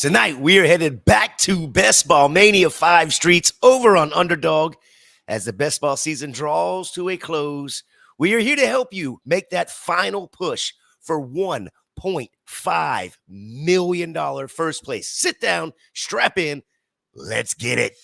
Tonight, we are headed back to Best Ball Mania 5 streets over on Underdog. As the best ball season draws to a close, we are here to help you make that final push for $1.5 million first place. Sit down, strap in, let's get it.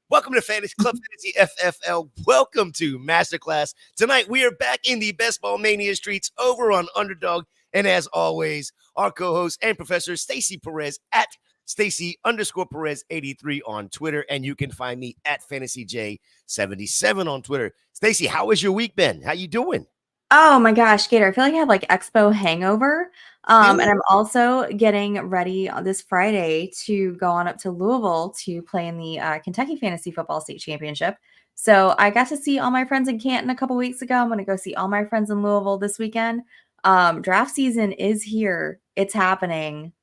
Welcome to Fantasy Club Fantasy FFL. Welcome to Masterclass. Tonight, we are back in the Best Ball Mania streets over on Underdog. And as always, our co-host and professor, Stacy Perez at Stacy_Perez83 on Twitter. And you can find me at FantasyJ77 on Twitter. Stacy, how has your week been? How you doing? Oh my gosh, Gator, I feel like I have like Expo hangover. And I'm also getting ready on this Friday to go on up to Louisville to play in the Kentucky Fantasy Football State Championship. So I got to see all my friends in Canton a couple weeks ago. I'm going to go see all my friends in Louisville this weekend. Draft season is here. It's happening.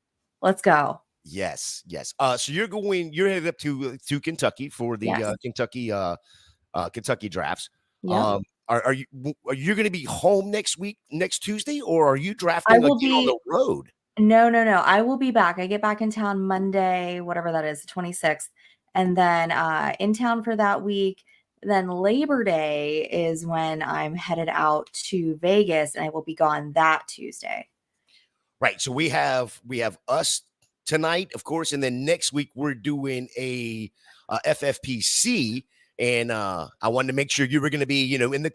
Let's go. Yes. So you're headed up to Kentucky for the Kentucky drafts. Yep. Are you going to be home next Tuesday, or are you drafting on the road? No. I will be back. I get back in town Monday, whatever that is, the 26th, and then in town for that week. Then Labor Day is when I'm headed out to Vegas, and I will be gone that Tuesday. Right. So we have us tonight, of course, and then next week we're doing a FFPC. And I wanted to make sure you were going to be, in the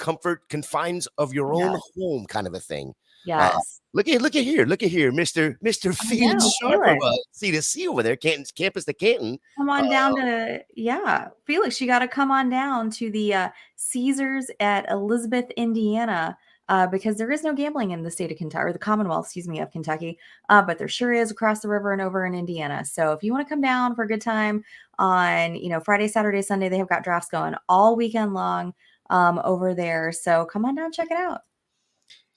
confines of your own home, kind of a thing. Yes. Look at here, Mr. Felix Sharper. See the C over there, Canton's campus to Canton. Come on down to Felix. You got to come on down to the Caesars at Elizabeth, Indiana. Because there is no gambling in the state of Kentucky, or the Commonwealth, of Kentucky, but there sure is across the river and over in Indiana. So if you want to come down for a good time on, Friday, Saturday, Sunday, they have got drafts going all weekend long over there. So come on down, check it out.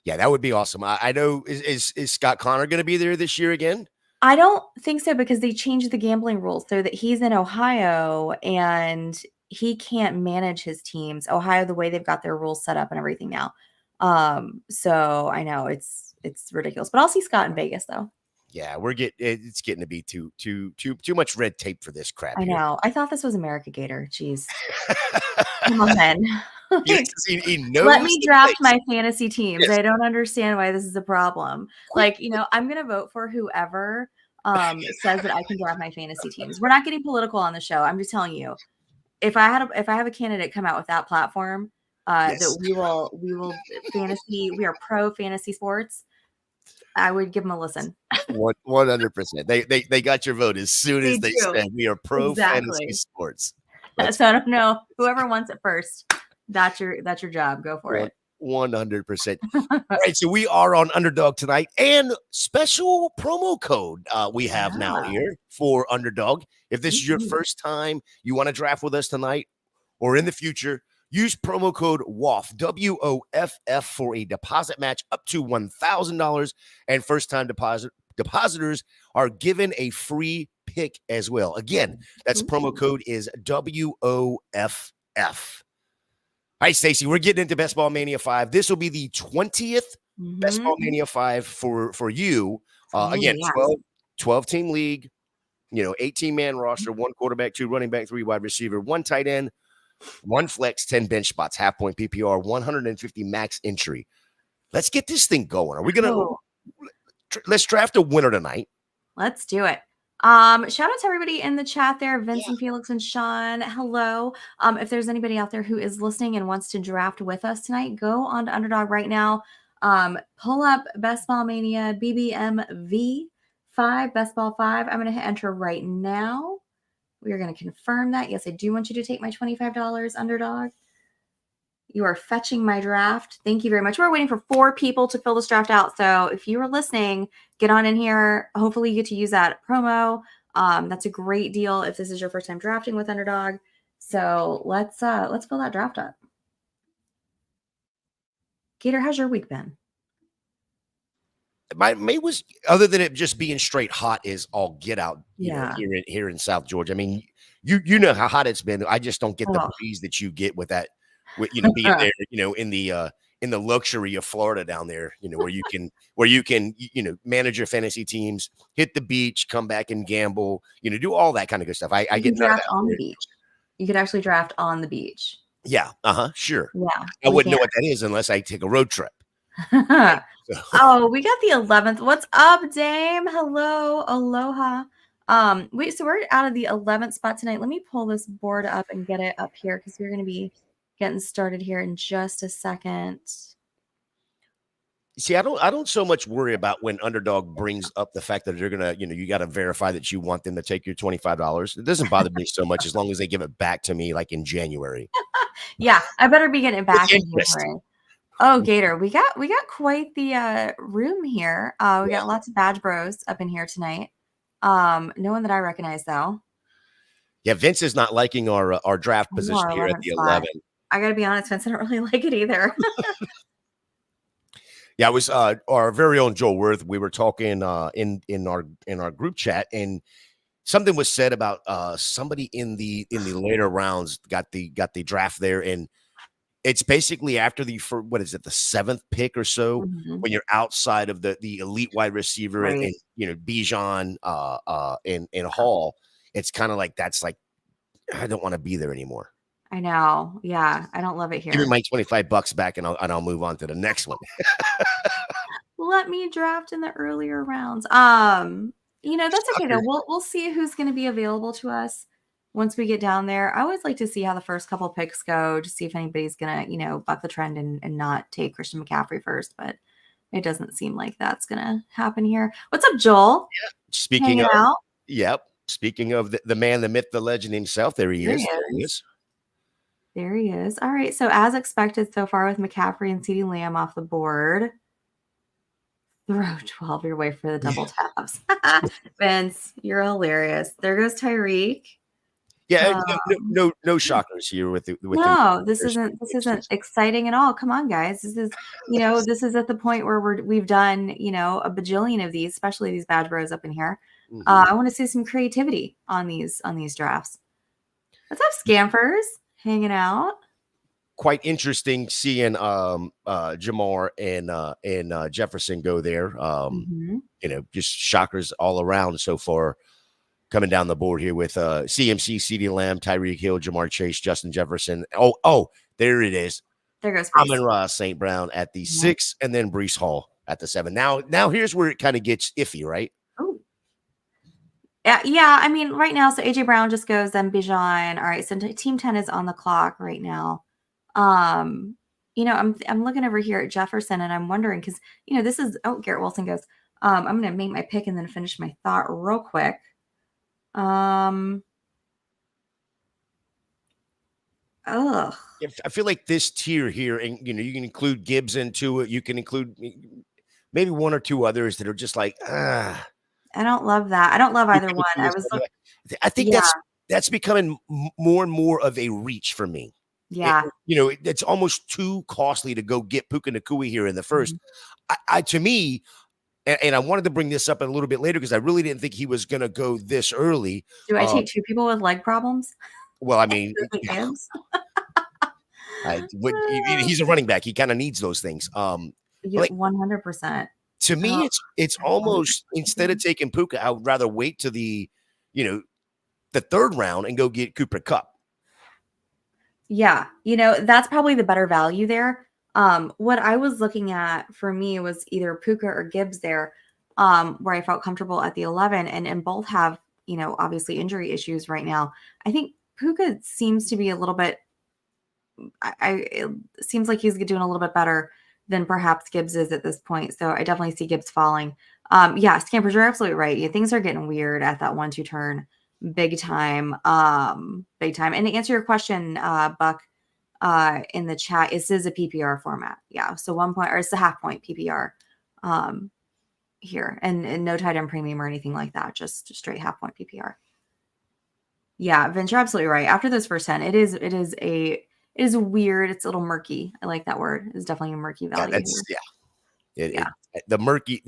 Yeah, that would be awesome. I know, is Scott Connor going to be there this year again? I don't think so, because they changed the gambling rules so that he's in Ohio and he can't manage his teams. Ohio, the way they've got their rules set up and everything now. So I know it's ridiculous, but I'll see Scott in Vegas though. Yeah, it's getting to be too much red tape for this crap. I know. I thought this was America Gator. Jeez. Come on then. He knows. Let me draft my fantasy teams. Yes. I don't understand why this is a problem. I'm going to vote for whoever says that I can draft my fantasy teams. We're not getting political on the show. I'm just telling you, if I have a candidate come out with that platform, that we will fantasy. We are pro fantasy sports. I would give them a listen. 100%. They got your vote as soon as they said we are pro fantasy sports. So I don't know. Whoever wants it first, that's your job. Go for it. 100%. All right, so we are on Underdog tonight, and special promo code we have now here for Underdog. If this is your first time you want to draft with us tonight or in the future, use promo code WOFF, WOFF, for a deposit match up to $1,000, and first-time depositors are given a free pick as well. Again, that's promo code is WOFF. All right, Stacy, we're getting into Best Ball Mania 5. This will be the 20th Best Ball Mania 5 for you. Again, 12-team league, 18-man roster, 1 quarterback, 2 running back, 3 wide receiver, 1 tight end, 1 flex, 10 bench spots, half point PPR, 150 max entry. Let's get this thing going. Are we going to let's draft a winner tonight? Let's do it. Shout out to everybody in the chat there, Vincent, Felix, and Sean. Hello. If there's anybody out there who is listening and wants to draft with us tonight, go on to Underdog right now. Pull up Best Ball Mania BBMV 5, Best Ball 5. I'm going to hit enter right now. We are going to confirm that. Yes, I do want you to take my $25, Underdog. You are fetching my draft. Thank you very much. We're waiting for 4 people to fill this draft out. So if you are listening, get on in here. Hopefully you get to use that promo. That's a great deal if this is your first time drafting with Underdog. So let's fill that draft up. Gator, how's your week been? My May was, other than it just being straight hot, is all get out. Yeah. Here in South Georgia. I mean, you know how hot it's been. I just don't get the breeze that you get with that being there, in the luxury of Florida down there, where you can manage your fantasy teams, hit the beach, come back and gamble, do all that kind of good stuff. I You get can none of draft that on the here. beach. You could actually draft on the beach. Yeah, sure. Yeah, I we wouldn't know can. what that is unless I take a road trip. Right? So, Oh, we got the 11th. What's up, Dame? Hello, aloha. So we're out of the 11th spot tonight. Let me pull this board up and get it up here because we're going to be getting started here in just a second. see, I don't so much worry about when Underdog brings up the fact that they're gonna, you got to verify that you want them to take your $25. It doesn't bother me so much as long as they give it back to me like in January. Yeah, I better be getting it With back in interest. January. Oh, Gator, we got quite the room here. We got lots of badge bros up in here tonight. No one that I recognize though. Yeah, Vince is not liking our draft position Our here at 11th the spot. 11. I gotta be honest, Vince, I don't really like it either. Yeah, it was our very own Joel Worth. We were talking in our group chat, and something was said about somebody in the later rounds got the draft there, and it's basically after the what is it, the 7th pick or so, Mhm. when you're outside of the elite wide receiver Right. and Bijan and Hall. It's kind of like that's like I don't want to be there anymore. I know. Yeah, I don't love it Give me here. my $25 back, and I'll move on to the next one. Let me draft in the earlier rounds. That's okay though. We'll see who's going to be available to us once we get down there. I always like to see how the first couple picks go to see if anybody's going to, buck the trend and not take Christian McCaffrey first, but it doesn't seem like that's going to happen here. What's up, Joel? Yeah. Speaking Hanging of, out. yep. Speaking of the man, the myth, the legend himself, there he There is. he There he is. is. There he is. All right. So as expected so far with McCaffrey and CeeDee Lamb off the board. Throw 12 your way for the double taps. Vince, you're hilarious. There goes Tyreek. Yeah, Um, no shockers here with the no, this isn't exciting at all. Come on, guys. This is at the point where we've done, a bajillion of these, especially these badge bros up in here. Mhm. I want to see some creativity on these drafts. What's up, scampers? Hanging out. Quite interesting seeing Jamar and Jefferson go there. Mhm. Just shockers all around so far coming down the board here with CMC, CeeDee Lamb, Tyreek Hill, Jamar Chase, Justin Jefferson. Oh, there it is. There goes Brees. Amon-Ra St. Brown at the 6, and then Brees Hall at the 7. Now here's where it kind of gets iffy, right? Oh. Yeah. I mean, right now, so AJ Brown just goes, then Bijan. All right, so Team 10 is on the clock right now. I'm looking over here at Jefferson, and I'm wondering because this is Garrett Wilson goes. I'm gonna make my pick and then finish my thought real quick. Ugh. I feel like this tier here, and you can include Gibbs into it. You can include maybe one or two others that are just like, I don't love that. I don't love either one. I think Yeah. that's becoming more and more of a reach for me. Yeah. It's almost too costly to go get Puka Nacua here in the first. To me, and I wanted to bring this up a little bit later because I really didn't think he was going to go this early. Do I take 2 people with leg problems? Well, I mean, Gibbs? he's a running back. He kind of needs those things. Yeah, 100%. To me, it's almost instead of taking Puka, I would rather wait to the 3rd round and go get Cooper Kupp. Yeah, that's probably the better value there. What I was looking at for me was either Puka or Gibbs there, where I felt comfortable at the 11, and both have, obviously injury issues right now. I think Puka seems to be a little bit, it seems like he's doing a little bit better than perhaps Gibbs is at this point. So I definitely see Gibbs falling. Yeah, Scampers, you're absolutely right. Yeah, things are getting weird at that 1-2 turn. Big time. Big time. And to answer your question, Buck, in the chat, this is a PPR format. Yeah. So 1 point, or it's a half point PPR here, and no tight end premium or anything like that. Just straight half point PPR. Yeah, Vince, you're absolutely right. After those first 10, it is weird. It's a little murky. I like that word. It's definitely a murky value. The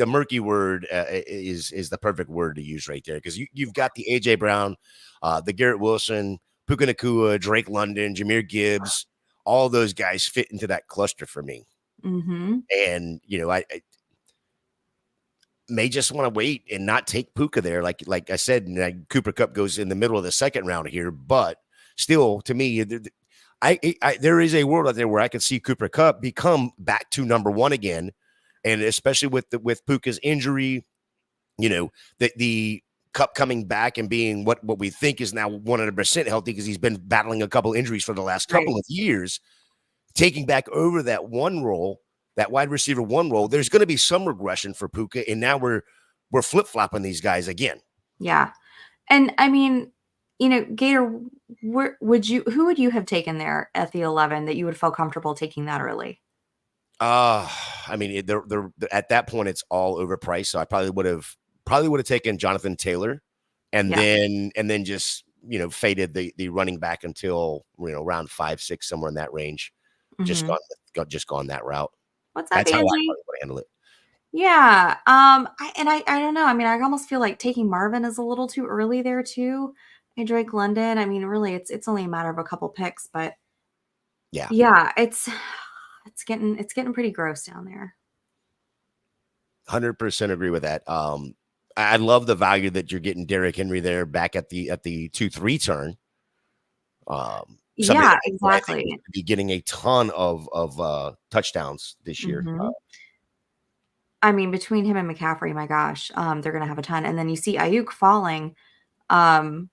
murky word is the perfect word to use right there because you've got the AJ Brown, the Garrett Wilson, Puka Nacua, Drake London, Jahmyr Gibbs, all those guys fit into that cluster for me. Mm-hmm. And, I may just want to wait and not take Puka there. Like I said, Cooper Kupp goes in the middle of the second round here, but still, to me, there is a world out there where I can see Cooper Kupp become back to number one again, and especially with Puka's injury, the Kupp coming back and being what we think is now 100% healthy because he's been battling a couple injuries for the last couple of years, taking back over that one role. That wide receiver one role, there's going to be some regression for Puka, and now we're flip-flopping these guys again. Yeah. And I mean, Gator, who would you have taken there at the 11 that you would feel comfortable taking that early? I mean, they're at that point it's all overpriced, so I probably would have taken Jonathan Taylor, and then just faded the running back until around 5, 6, somewhere in that range. Mm-hmm. Just gone that route. What's up, That's how I Angie? would handle it. Yeah. I don't know. I mean, I almost feel like taking Marvin is a little too early there too. And Drake London. I mean, really, it's only a matter of a couple picks, but yeah, it's getting pretty gross down there. 100% agree with that. I love the value that you're getting Derrick Henry there back at the 2-3 turn. Yeah, exactly. Be getting a ton of touchdowns this year. Mm-hmm. I mean, between him and McCaffrey, my gosh, they're going to have a ton. And then you see Ayuk falling. I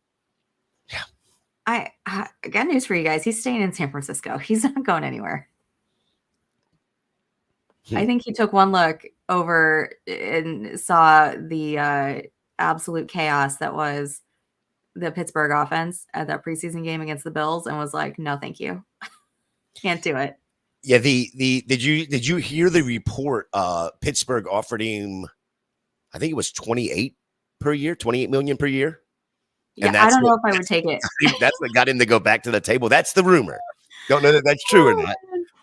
got news for you guys. He's staying in San Francisco. He's not going anywhere. I think he took one look over and saw the absolute chaos that was the Pittsburgh offense at that preseason game against the Bills and was like, no, thank you. Can't do it. Yeah, did you hear the report? Pittsburgh offered him, I think it was 28 million per year. Yeah, and I don't know if I would take it. That's what got him to go back to the table. That's the rumor. Don't know that that's true or not.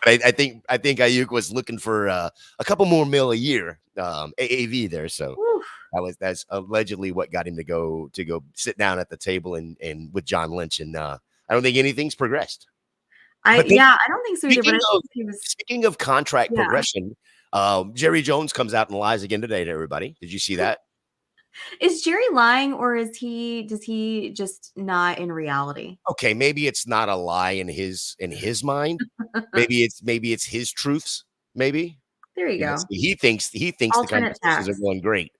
But I think Ayuk was looking for a couple more mil a year, AAV there. So that's allegedly what got him to go sit down at the table and with John Lynch. And I don't think anything's progressed. I don't think so either. But Speaking of contract progression, Jerry Jones comes out and lies again today to everybody. Did you see that? Is Jerry lying, or does he just not in reality? Okay, maybe it's not a lie in his mind. maybe it's his truths. Maybe there you go. He thinks the conversations are going great.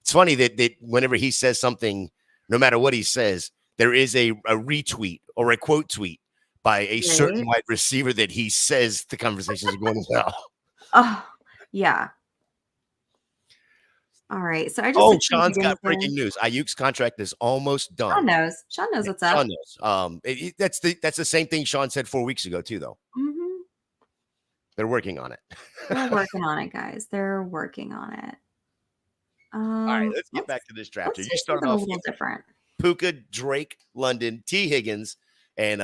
It's funny that whenever he says something, no matter what he says, there is a retweet or a quote tweet by a certain wide receiver that he says the conversations are going well. Oh yeah. All right. So I just Sean's got breaking news. Ayuk's contract is almost done. Sean knows what's up. Sean knows. That's the same thing Sean said 4 weeks ago too, though. Mm-hmm. They're working on it. They're working on it, guys. They're working on it. All right, let's get back to this draft. You started off a little different. Puka, Drake, London, T. Higgins, and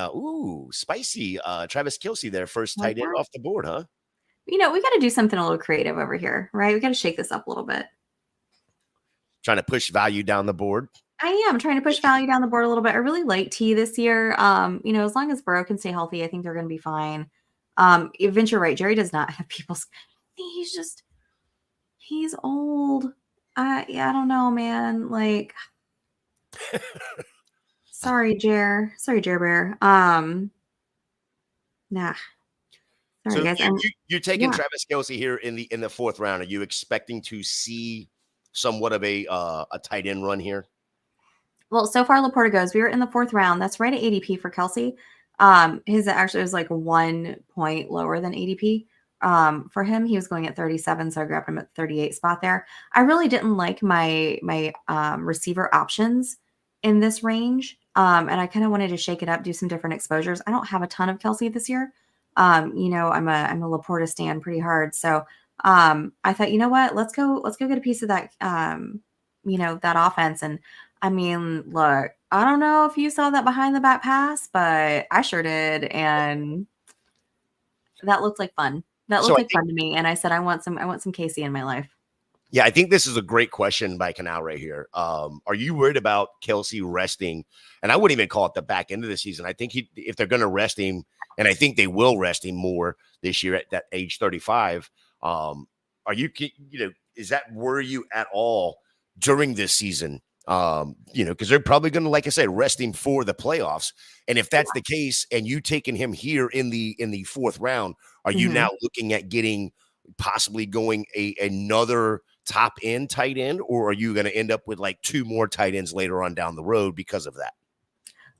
spicy Travis Kelce there, first tight end off the board, huh? We got to do something a little creative over here, right? We got to shake this up a little bit. Trying to push value down the board. I am trying to push value down the board a little bit. I really like T this year. As long as Burrow can stay healthy, I think they're going to be fine. Vince, you're right. Jerry does not have people's. He's old. I don't know, man. Like, sorry, Jer Bear. Nah. Sorry, guys. You're taking Travis Kelce here in the fourth round. Are you expecting to see somewhat of a tight end run here? Well, so far LaPorta goes. We were in the fourth round. That's right at ADP for Kelce. His actually was like 1 point lower than ADP. For him, he was going at 37, so I grabbed him at 38 spot there. I really didn't like my receiver options in this range, and I kind of wanted to shake it up, do some different exposures. I don't have a ton of Kelce this year. I'm a LaPorta stan pretty hard, so I thought, you know what, let's go get a piece of that, that offense. And I mean, look, I don't know if you saw that behind the back pass, but I sure did, and that looked like fun. That looked like fun to me, and I said, I want some Casey in my life. Yeah, I think this is a great question by Canal right here. Are you worried about Kelce resting? And I wouldn't even call it the back end of the season. I think if they're going to rest him, and I think they will rest him more this year at that age 35. Are you, is that worry you at all during this season? Because they're probably going to, like I said, rest him for the playoffs. And if that's the case, and you taking him here in the fourth round, are you now looking at getting possibly going another top end tight end, or are you going to end up with like 2 more tight ends later on down the road because of that?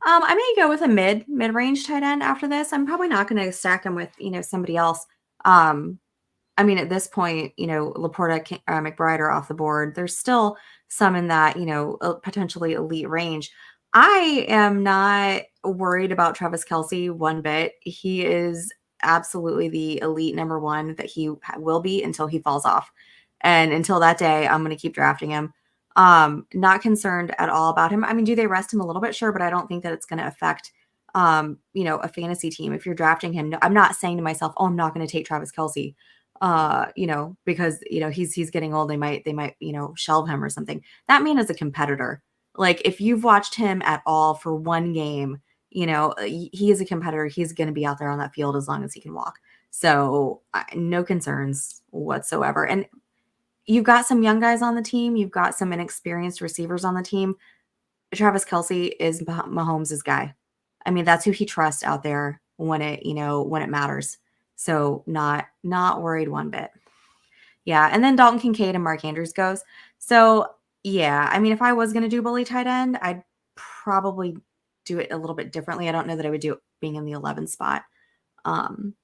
I may go with a mid-range tight end after this. I'm probably not going to stack him with, somebody else. I mean, at this point, LaPorta, McBride are off the board. There's still some in that, potentially elite range. I am not worried about Travis Kelce one bit. He is absolutely the elite number one that he will be until he falls off. And until that day, I'm going to keep drafting him. Not concerned at all about him. I mean, do they rest him a little bit? Sure, but I don't think that it's going to affect, a fantasy team. If you're drafting him, I'm not saying to myself, oh, I'm not going to take Travis Kelce, because, he's getting old. They might, shelve him or something. That man is a competitor. Like if you've watched him at all for one game, he is a competitor. He's going to be out there on that field as long as he can walk. So no concerns whatsoever. And you've got some young guys on the team. You've got some inexperienced receivers on the team. Travis Kelce is Mahomes' guy. I mean, that's who he trusts out there when it matters. So not worried one bit. Yeah. And then Dalton Kincaid and Mark Andrews goes. So yeah, I mean, if I was going to do bully tight end, I'd probably do it a little bit differently. I don't know that I would do it being in the 11th spot. And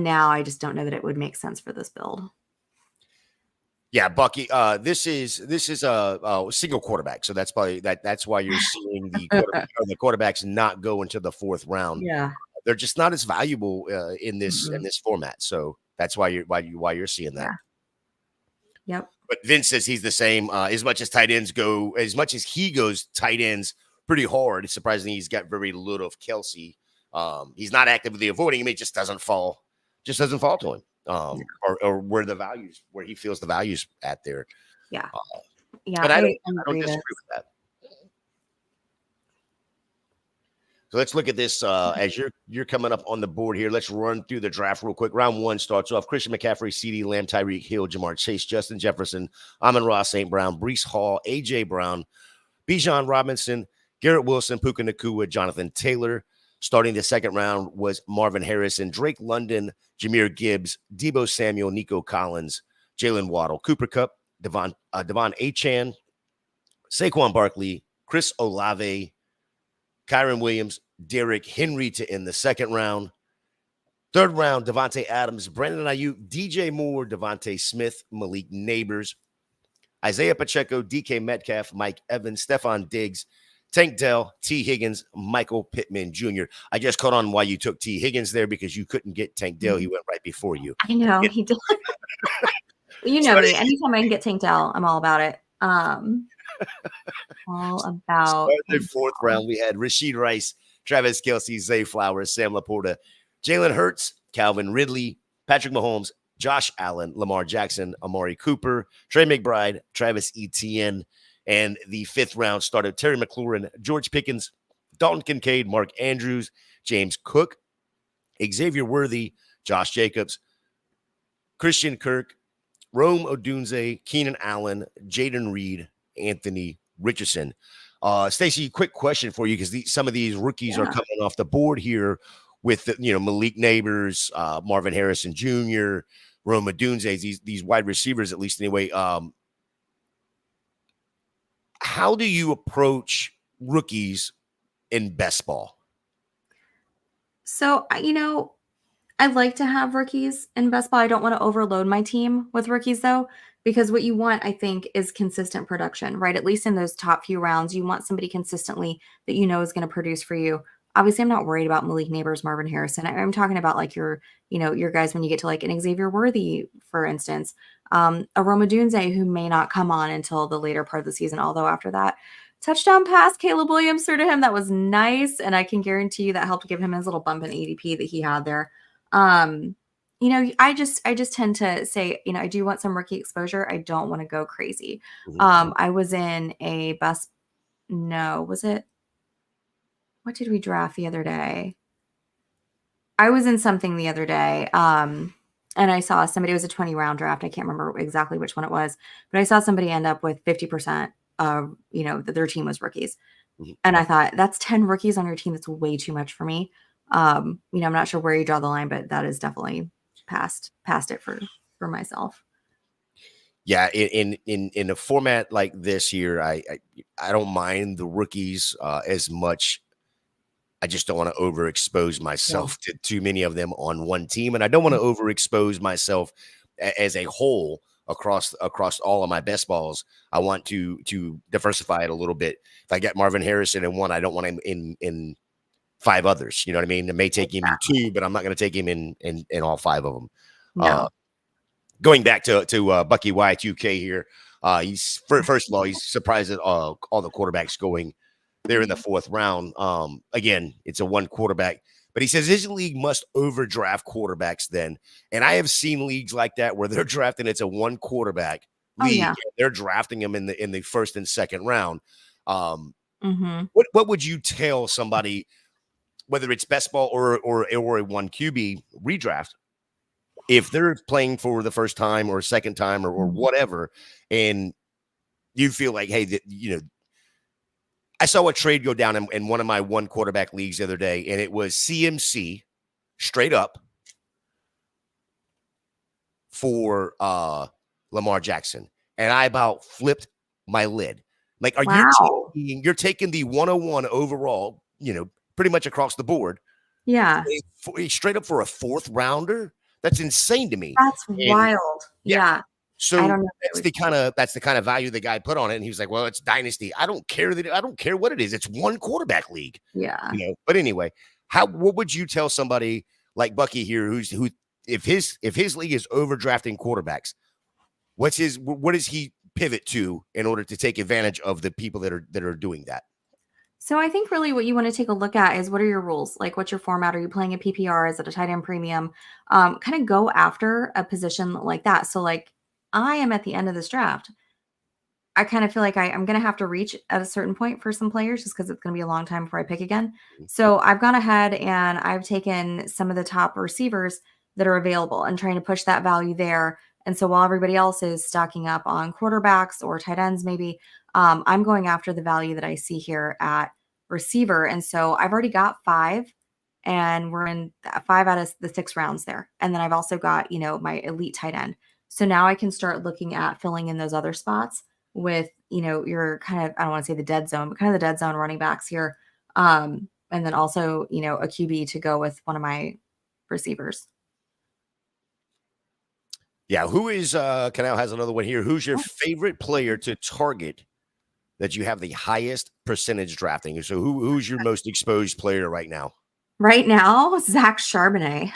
now I just don't know that it would make sense for this build. Yeah, Bucky. This is a single quarterback, so that's probably that's why you're seeing the quarterbacks not go into the 4th round. Yeah, they're just not as valuable in this format. So that's why you're seeing that. Yeah. Yep. But Vince says he's the same. As much as tight ends go, as much as he goes tight ends pretty hard. It's surprising he's got very little of Kelce. He's not actively avoiding him. It just doesn't fall to him. Or where he feels the values at there. Yeah. But I don't disagree with that. So let's look at this as you're coming up on the board here. Let's run through the draft real quick. Round 1 starts off Christian McCaffrey, CeeDee Lamb, Tyreek Hill, Jamar Chase, Justin Jefferson, Amon-Ra St. Brown, Breece Hall, A.J. Brown, Bijan Robinson, Garrett Wilson, Puka Nacua, Jonathan Taylor. Starting the 2nd round was Marvin Harrison, Drake London, Jahmyr Gibbs, Deebo Samuel, Nico Collins, Jalen Waddle, Cooper Kupp, Devon Achane, Saquon Barkley, Chris Olave, Kyron Williams, Derrick Henry to end the 2nd round. 3rd round, Devontae Adams, Brandon Ayuk, DJ Moore, Devontae Smith, Malik Neighbors, Isaiah Pacheco, DK Metcalf, Mike Evans, Stephon Diggs, Tank Dell, T. Higgins, Michael Pittman Jr. I just caught on why you took T. Higgins there because you couldn't get Tank Dell. He went right before you. I know he did. You know me. Anytime I can get Tank Dell, I'm all about it. All about the 4th round. We had Rashid Rice, Travis Kelce, Zay Flowers, Sam LaPorta, Jalen Hurts, Calvin Ridley, Patrick Mahomes, Josh Allen, Lamar Jackson, Amari Cooper, Trey McBride, Travis Etienne. And the 5th round started Terry McLaurin, George Pickens, Dalton Kincaid, Mark Andrews, James Cook, Xavier Worthy, Josh Jacobs, Christian Kirk, Rome Odunze, Keenan Allen, Jaden Reed, Anthony Richardson. Stacy, quick question for you because some of these rookies are coming off the board here with Malik Neighbors, Marvin Harrison Jr., Rome Odunze, these wide receivers, at least anyway. How do you approach rookies in best ball? So, I'd like to have rookies in best ball. I don't want to overload my team with rookies, though, because what you want, I think, is consistent production, right? At least in those top few rounds, you want somebody consistently that is going to produce for you. Obviously, I'm not worried about Malik Neighbors, Marvin Harrison. I'm talking about like your guys when you get to like an Xavier Worthy, for instance, a Rome Odunze who may not come on until the later part of the season. Although after that touchdown pass, Caleb Williams threw to him, that was nice, and I can guarantee you that helped give him his little bump in ADP that he had there. I just tend to say, I do want some rookie exposure. I don't want to go crazy. I was in a what did we draft the other day? I was in something the other day, and I saw somebody, it was a 20-round draft. I can't remember exactly which one it was, but I saw somebody end up with 50% of, that their team was rookies. Mhm. And I thought, that's 10 rookies on your team. That's way too much for me. I'm not sure where you draw the line, but that is definitely past it for myself. Yeah, in a format like this here, I don't mind the rookies as much. I just don't want to overexpose Yeah. myself to too many of them on one team, and I don't want to overexpose myself as a whole across all of my best balls. I want to diversify it a little bit. If I get Marvin Harrison in one, I don't want him in five others. You know what I mean? I may take him in two, but I'm not going to take him in all five of them. Uh, No. Going back to Bucky Y2K here, he's first of all, he's surprised at all the quarterbacks going there in the fourth round. Again, it's a one quarterback, but he says his league must overdraft quarterbacks then. And I have seen leagues like that where they're drafting, it's a one quarterback Oh, league. yeah. They're drafting them in the first and second round. Mm-hmm. What would you tell somebody, whether it's best ball or a one QB redraft, if they're playing for the first time or second time or whatever, and you feel like, hey, I saw a trade go down in one of my one quarterback leagues the other day, and it was CMC straight up for Lamar Jackson. And I about flipped my lid. Like, are Wow. you're taking the 101 overall, pretty much across the board, Yeah. straight up for a fourth rounder? That's insane to me. That's And wild. yeah, Yeah. I so don't know if it was. that's the kind of value the guy put on it. And he was like, well, it's dynasty. I don't care what it is. It's one quarterback league, Yeah. But anyway, what would you tell somebody like Bucky here who if his league is overdrafting quarterbacks, what does he pivot to in order to take advantage of the people that are doing that? So I think really what you want to take a look at is, what are your rules? Like, what's your format? Are you playing a PPR? Is it a tight end premium? Kind of go after a position like that. So like, I am at the end of this draft. I kind of feel like I'm going to have to reach at a certain point for some players, just because it's going to be a long time before I pick again. So I've gone ahead and I've taken some of the top receivers that are available and trying to push that value there. And so while everybody else is stocking up on quarterbacks or tight ends, maybe, I'm going after the value that I see here at receiver. And so I've already got five, and we're in 5 out of the 6 rounds there. And then I've also got, my elite tight end. So now I can start looking at filling in those other spots with, your kind of, I don't want to say the dead zone, but kind of the dead zone running backs here. And then also, a QB to go with one of my receivers. Yeah, who is Canal has another one here. Who's your favorite player to target that you have the highest percentage drafting? So who's your most exposed player right now? Right now, Zach Charbonnet.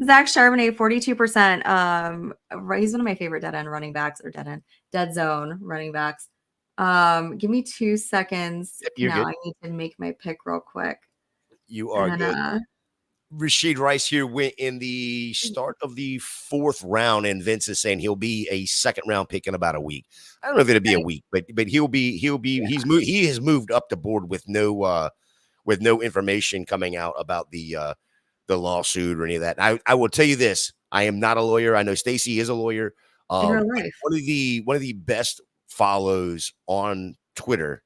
Zach Charbonnet, 42%. He's one of my favorite dead end running backs, or dead zone running backs. Give me 2 seconds. Yep, you're Now good. I need to make my pick real quick. You are And good. Rashid Rice here went in the start of the fourth round, and Vince is saying he'll be a second round pick in about a week. I don't know if it'll be a week, but he has moved up the board with no information coming out about the lawsuit or any of that. I will tell you this: I am not a lawyer. I know Stacy is a lawyer. in real But life. one of the best follows on Twitter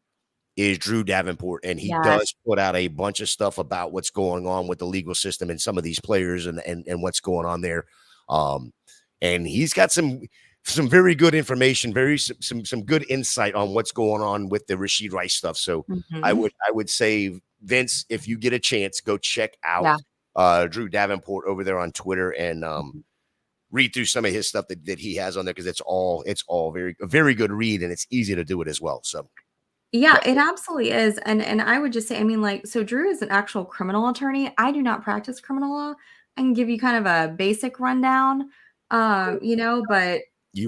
is Drew Davenport, and he Yes. does put out a bunch of stuff about what's going on with the legal system and some of these players and what's going on there. And he's got some very good information, some good insight on what's going on with the Rashid Rice stuff. So I Mhm. would say, Vince, if you get a chance, go check Yeah. out Drew Davenport over there on Twitter and read through some of his stuff that he has on there, because it's all a very good read, and it's easy to do it as well. So Yeah, it absolutely is. And I would just say, I mean, like, so Drew is an actual criminal attorney. I do not practice criminal law. I can give you kind of a basic rundown, but you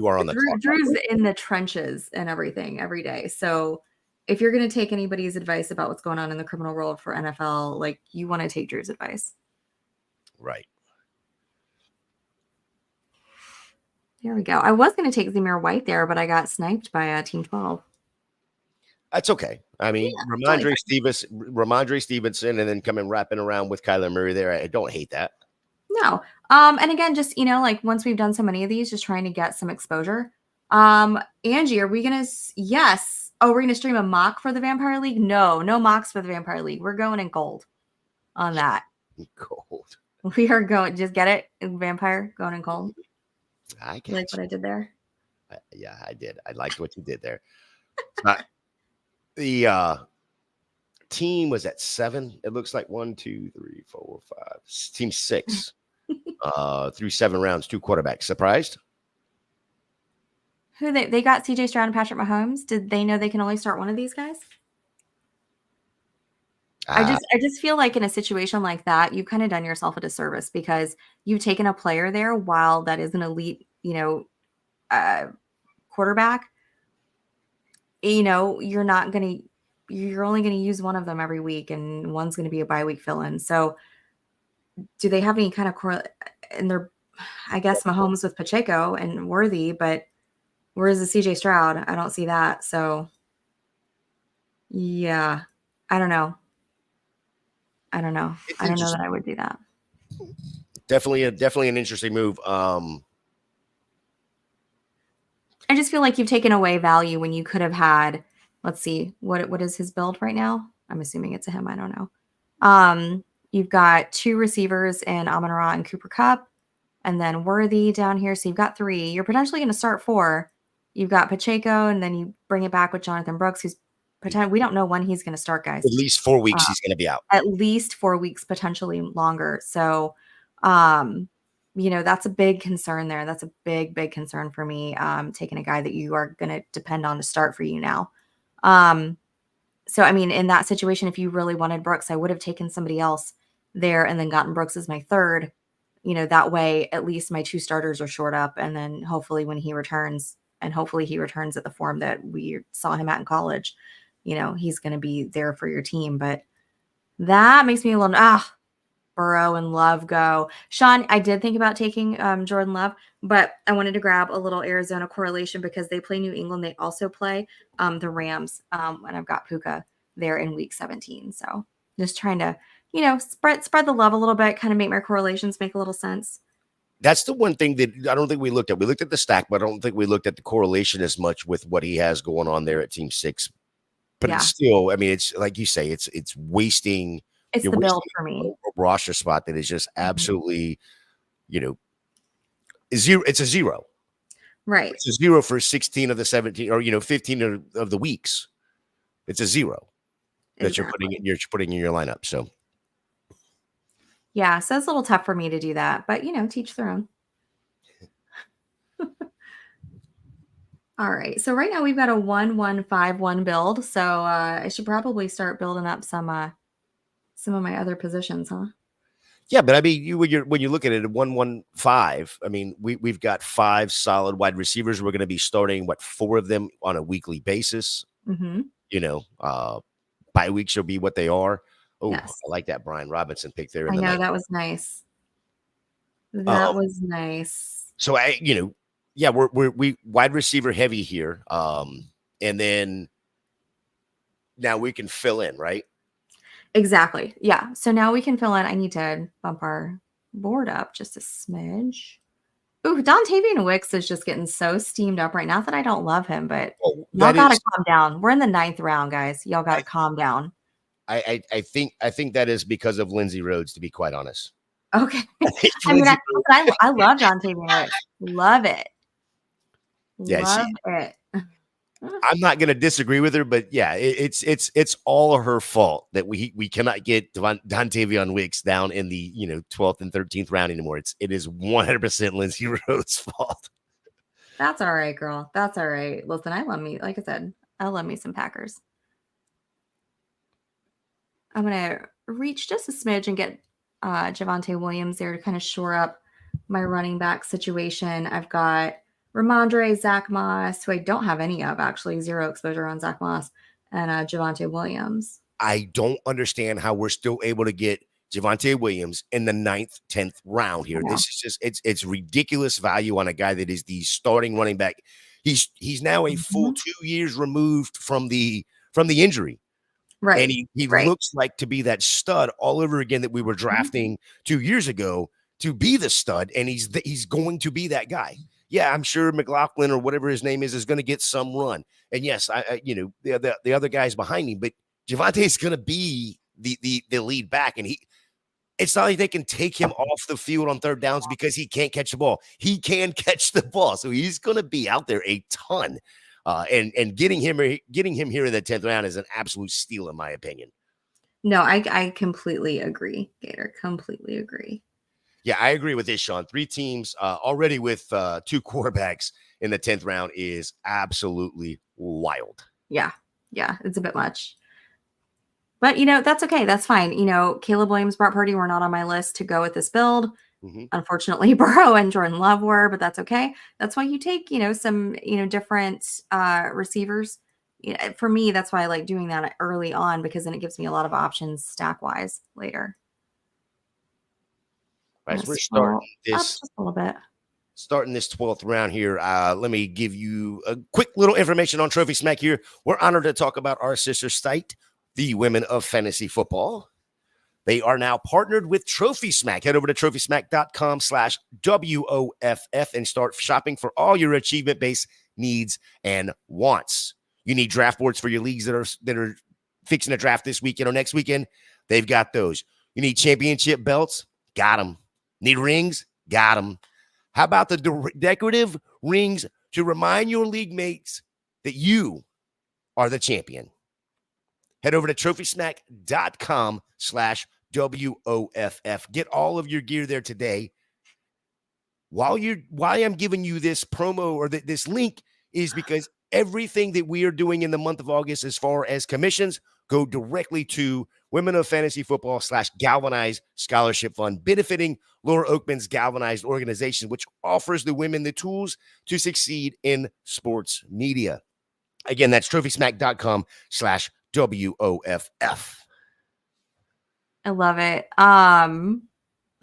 are on the clock, by the Drew's way. in the trenches and everything every day. So if you're going to take anybody's advice about what's going on in the criminal world for NFL, like, you want to take Drew's advice. Right. There we go. I was going to take Zamir White there, but I got sniped by Team 12. That's okay. I mean, Yeah, totally Ramondre Stevenson, and then coming wrapping around with Kyler Murray there. I don't hate that. No. And again, just like once we've done so many of these, just trying to get some exposure. Angie, are we gonna yes. Oh, we're gonna stream a mock for the Vampire League? No, no mocks for the Vampire League. We're going in gold on that. Gold. We are going, just get it? Vampire going in gold. I You like what I did there? Yeah, I did. I liked what you did there. The team was at 7. It looks like 1, 2, 3, 4, 5. Team 6. Through 7 rounds, 2 quarterbacks. Surprised? Who they got CJ Stroud and Patrick Mahomes. Did they know they can only start one of these guys? I just feel like in a situation like that, you've kind of done yourself a disservice because you've taken a player there while that is an elite, quarterback. You're only going to use one of them every week, and one's going to be a bye week fill-in. So, do they have any kind of in their? I guess Mahomes with Pacheco and Worthy, but where's the CJ Stroud? I don't see that. So, yeah, I don't know. I don't know that I would do that. Definitely an interesting move. I just feel like you've taken away value when you could have had, let's see, what is his build right now? I'm assuming it's a him. I don't know. You've got 2 receivers in Amon-Ra and Cooper Kupp, and then Worthy down here. So you've got 3. You're potentially going to start 4. You've got Pacheco, and then you bring it back with Jonathan Brooks, who's we don't know when he's going to start, guys. At least 4 weeks he's going to be out. At least 4 weeks, potentially longer. So, that's a big concern there. That's a big, big concern for me, taking a guy that you are going to depend on to start for you now. So, I mean, in that situation, if you really wanted Brooks, I would have taken somebody else there and then gotten Brooks as my 3rd. That way, at least my 2 starters are shored up. And then hopefully when he returns, and hopefully he returns at the form that we saw him at in college, he's going to be there for your team. But that makes me a little, Burrow and Love go. Sean, I did think about taking Jordan Love, but I wanted to grab a little Arizona correlation because they play New England. They also play the Rams, and I've got Puka there in week 17. So just trying to, spread the love a little bit, kind of make my correlations make a little sense. That's the one thing that I don't think we looked at. We looked at the stack, but I don't think we looked at the correlation as much with what he has going on there at Team 6. But it's still, I mean, it's like you say, it's wasting. It's the build for me. A roster spot that is just absolutely, zero. It's a 0. Right. It's a 0 for 16 of the 17 or, 15 of the weeks. It's a 0 that you're putting in your lineup. So. Yeah. So it's a little tough for me to do that, but teach their own. All right. So right now we've got a 1-1-5-1 build. So I should probably start building up some of my other positions, huh? Yeah, but I mean, when you look at it, 1-1-5. I mean, we've got 5 solid wide receivers. We're going to be starting 4 of them on a weekly basis. Mm-hmm. Bye weeks will be what they are. Oh, yes. I like that Brian Robinson pick there. I know that was nice. That was nice. So we wide receiver heavy here. And then now we can fill in, right? Exactly. Yeah. So now we can fill in. I need to bump our board up just a smidge. Ooh, Dontavian Wicks is just getting so steamed up right now. Not that I don't love him, but y'all gotta calm down. We're in the 9th round, guys. Y'all gotta calm down. I think that is because of Lindsey Rhodes, to be quite honest. Okay. I mean, I love Dontavian Wicks. Love it. Yeah, love it. I'm not going to disagree with her, but yeah, it's all her fault that we cannot get Dontavian Wicks down in the 12th and 13th round anymore. It is 100% Lindsey Rhodes' fault. That's all right, girl. That's all right. Listen, like I said, I love me some Packers. I'm gonna reach just a smidge and get Javonte Williams there to kind of shore up my running back situation. I've got Ramondre, Zach Moss, who I don't have any of, actually. 0 exposure on Zach Moss, and Javonte Williams. I don't understand how we're still able to get Javonte Williams in the 9th, 10th round here. This is just it's ridiculous value on a guy that is the starting running back. He's now a full 2 years removed from the from the injury. Right. And he looks like to be that stud all over again that we were drafting 2 years ago to be the stud, and he's going to be that guy. Yeah, I'm sure McLaughlin or whatever his name is going to get some run. And yes, I the other guys behind him, but Javonte is going to be the lead back, and it's not like they can take him off the field on third downs because he can't catch the ball. He can catch the ball, so he's going to be out there a ton. And getting him here in the 10th round is an absolute steal, in my opinion. No, I completely agree, Gator. Completely agree. Yeah, I agree with this, Sean. 3 teams already with 2 quarterbacks in the 10th round is absolutely wild. Yeah, it's a bit much. But, that's okay. That's fine. Caleb Williams, Brock Purdy were not on my list to go with this build. Mm-hmm. Unfortunately, Burrow and Jordan Love were, but that's okay. That's why you take, some, different receivers. For me, that's why I like doing that early on, because then it gives me a lot of options stack-wise later. Right, so we're starting this just a little bit. Starting this 12th round here. Let me give you a quick little information on Trophy Smack here. We're honored to talk about our sister site, the Women of Fantasy Football. They are now partnered with Trophy Smack. Head over to trophysmack.com/WOFF and start shopping for all your achievement-based needs and wants. You need draft boards for your leagues that are fixing a draft this weekend or next weekend. They've got those. You need championship belts? Got them. Need rings? Got them. How about the decorative rings to remind your league mates that you are the champion? Head over to trophysmack.com/WOFF. Get all of your gear there today. Why I'm giving you this promo or this link is because everything that we are doing in the month of August as far as commissions go directly to Women of Fantasy Football /Galvanized Scholarship Fund, benefiting Laura Oakman's Galvanized organization, which offers the women the tools to succeed in sports media. Again, that's trophysmack.com/WOFF. I love it.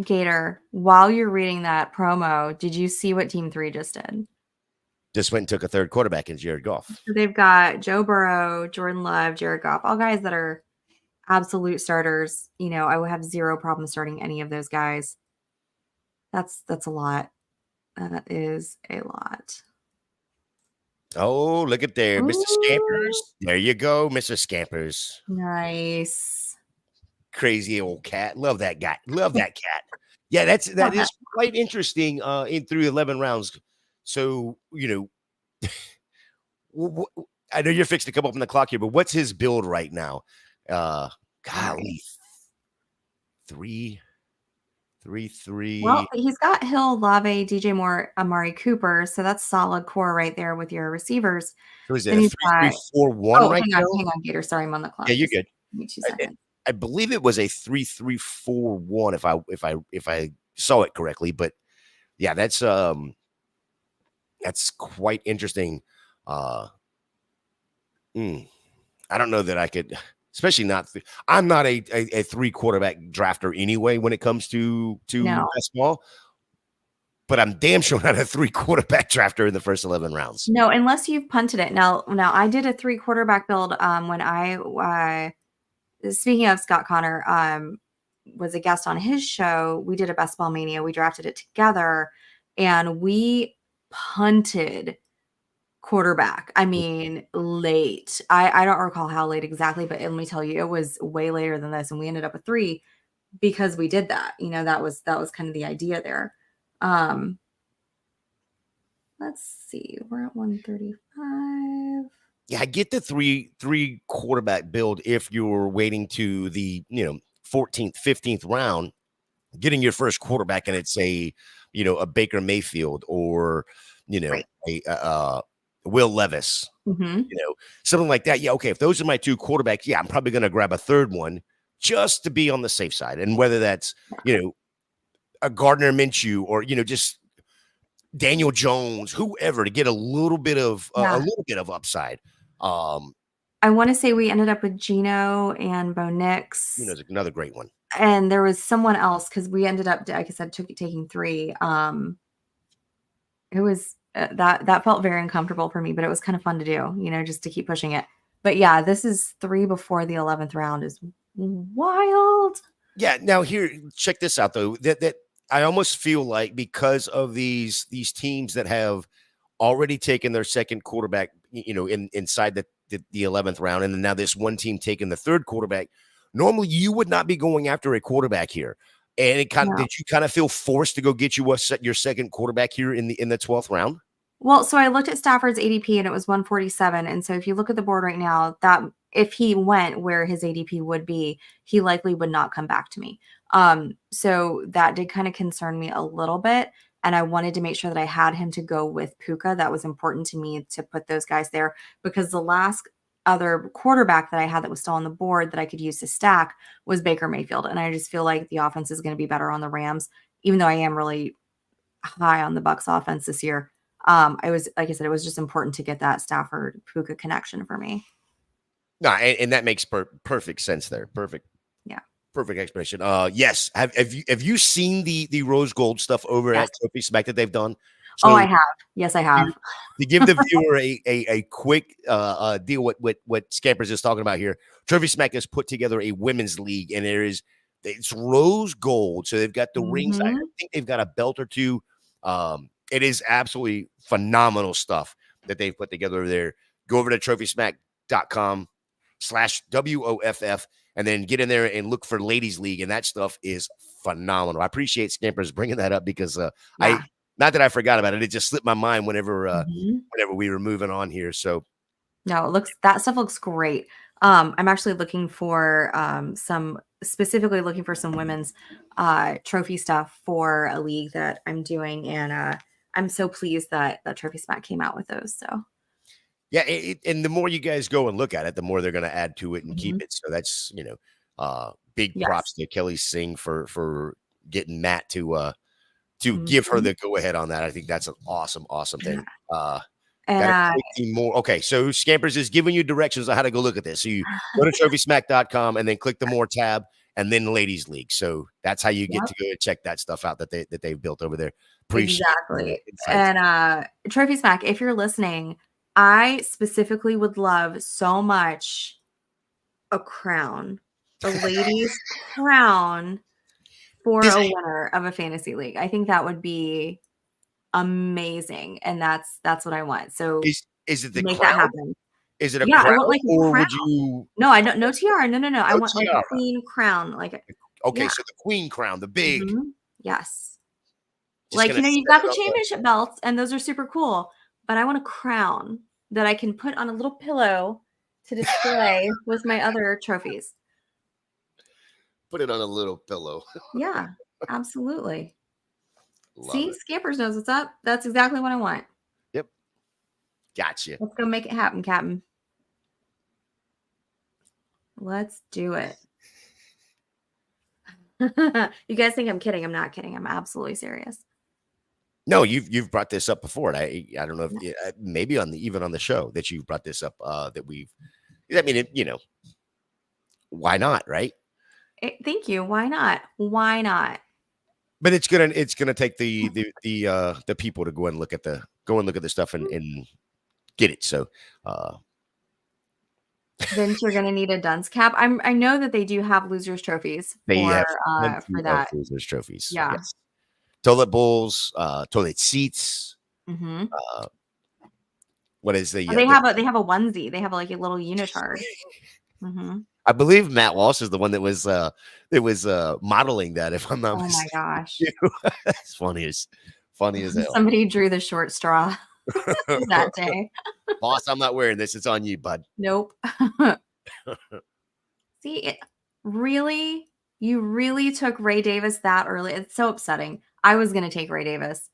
Gator, while you're reading that promo, did you see what Team 3 just did? Just went and took a third quarterback in Jared Goff. So they've got Joe Burrow, Jordan Love, Jared Goff, all guys that are absolute starters. I would have zero problem starting any of those guys. That's a lot. That is a lot. Oh, look at there, Mr. Scampers. There you go, Mr. Scampers. Nice. Crazy old cat. Love that guy. Love that cat. Yeah, that is quite interesting in through 11 rounds. So, I know you're fixed to come up on the clock here, but what's his build right now? Golly, 3. Well, he's got Hill, Lave, DJ Moore, Amari Cooper, so that's solid core right there with your receivers. So is it a 3-3-4-1 right now? Hang on, Gator. Sorry, I'm on the clock. Yeah, you're good. Give me 2 seconds. I believe it was a 3-3-4-1 if I saw it correctly, but yeah, that's quite interesting. I don't know that I could, especially not. I'm not a 3 quarterback drafter anyway when it comes to basketball, but I'm damn sure not a 3 quarterback drafter in the first 11 rounds. No, unless you've punted it. Now I did a 3 quarterback build when I speaking of Scott Connor was a guest on his show. We did a Ball Mania. We drafted it together and we punted quarterback. I mean, late. I don't recall how late exactly, but let me tell you, it was way later than this. And we ended up with 3 because we did that. That was kind of the idea there. Let's see. We're at 135. Yeah, I get the 3 quarterback build if you're waiting to the 14th, 15th round, getting your first quarterback, and it's a Baker Mayfield or right. a Will Levis, mm-hmm. Something like that. Yeah, okay. If those are my 2 quarterbacks, yeah, I'm probably going to grab a third one just to be on the safe side. And whether that's a Gardner Minshew or just Daniel Jones, whoever, to get a little bit of upside. I want to say we ended up with Geno and Bo Nix. It's another great one. And there was someone else because we ended up, like I said, taking 3. It was that felt very uncomfortable for me, but it was kind of fun to do, just to keep pushing it. But yeah, this is 3 before the 11th round is wild. Yeah. Now here, check this out though. That I almost feel like because of these teams that have already taken their second quarterback, inside the 11th round, and then now this one team taking the third quarterback. Normally, you would not be going after a quarterback here, and No. did you kind of feel forced to go get your second quarterback here in the 12th round? Well, so I looked at Stafford's ADP and it was 147. And so if you look at the board right now, that if he went where his ADP would be, he likely would not come back to me. So that did kind of concern me a little bit. And I wanted to make sure that I had him to go with Puka. That was important to me to put those guys there because the last other quarterback that I had that was still on the board that I could use to stack was Baker Mayfield. And I just feel like the offense is going to be better on the Rams, even though I am really high on the Bucks offense this year. I was, like I said, it was just important to get that Stafford Puka connection for me. No, and that makes perfect sense there. Perfect. Yeah. Perfect explanation. Yes. Have you seen the rose gold stuff over Yes. at Trophy Smack that they've done? Oh, So I have. Yes, I have. to give the viewer a quick deal what Scampers is talking about here, Trophy Smack has put together a women's league, and it's rose gold. So they've got the rings. I think they've got a belt or two. It is absolutely phenomenal stuff that they've put together there. Go over to trophysmack.com/WOFF and then get in there and look for Ladies League. And that stuff is phenomenal. I appreciate Scampers bringing that up because not that I forgot about it. It just slipped my mind whenever we were moving on here. So no, that stuff looks great. I'm actually looking for specifically looking for some women's trophy stuff for a league that I'm doing. And I'm so pleased that Trophy Smack came out with those. So yeah, and the more you guys go and look at it, the more they're going to add to it and keep it. So that's big props to Kelly Singh for getting Matt to give her the go ahead on that. I think that's an awesome thing. More. Okay, so Scampers is giving you directions on how to go look at this. So you go to trophysmack.com and then click the more tab and then Ladies League. So that's how you get to go and check that stuff out that they've built over there. Appreciate exactly. And Trophy Smack, if you're listening, I specifically would love so much a crown, a ladies crown for a winner of a fantasy league. I think that would be amazing, and that's what I want. So is it the make crown? that happen? Is it a crown? I want like a or crown. would you? No, I don't. No tiara. No. I want tiara. like a queen crown. Like okay, so the queen crown, the big. Yes. Just like you've got the championship belts, and those are super cool. But I want a crown that I can put on a little pillow to display with my other trophies. Put it on a little pillow. Yeah, absolutely. See, Scampers knows what's up. That's exactly what I want. Yep. Gotcha. Let's go make it happen, Captain. Let's do it. You guys think I'm kidding? I'm not kidding. I'm absolutely serious. No, you've brought this up before, and I don't know if maybe even on the show that you've brought this up that we've. I mean, why not, right? Thank you. Why not? Why not? But it's gonna take the people to go and look at the stuff and get it. So then you're gonna need a dunce cap. I know that they do have losers trophies for that. Losers trophies. Yeah. Yes. Toilet bowls, toilet seats. What is the? They have a onesie. They have like a little unitard. I believe Matt Walsh is the one that was modeling that. If I'm not mistaken. Oh my gosh, it's funny as hell. Somebody drew the short straw that day. Boss, I'm not wearing this. It's on you, bud. Nope. See, you really took Ray Davis that early. It's so upsetting. I was going to take Ray Davis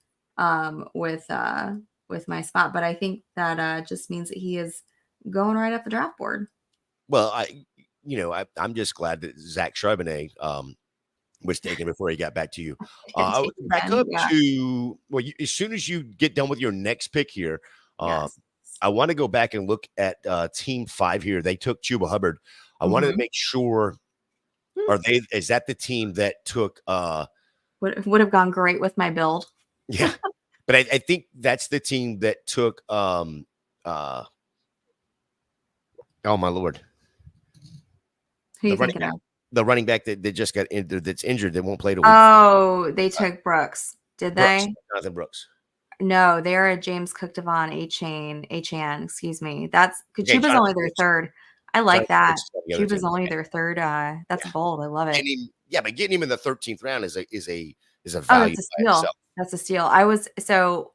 with my spot, but I think that just means that he is going right up the draft board. Well, I'm just glad that Zach Charbonnet was taken before he got back to you. Back up to as soon as you get done with your next pick here, I want to go back and look at Team 5 here. They took Chuba Hubbard. I wanted to make sure. Is that the team that took? Would have gone great with my build. Yeah, but I think that's the team that took. Oh my Lord. Who are you The running thinking back, of? the running back that just got injured, that's injured, that won't play the week. Oh, they took Brooks. Did Brooks, they? Jonathan Brooks. No, they're a James Cook Devon Achan, excuse me. That's Okay, Chuba's only Jonathan their Brooks. third. I like Jonathan that. Brooks is on the other Chuba's team. only Okay. their third. That's Yeah. bold. I love it. But getting him in the 13th round is a Oh, value that's a by steal. itself. That's a steal. I was so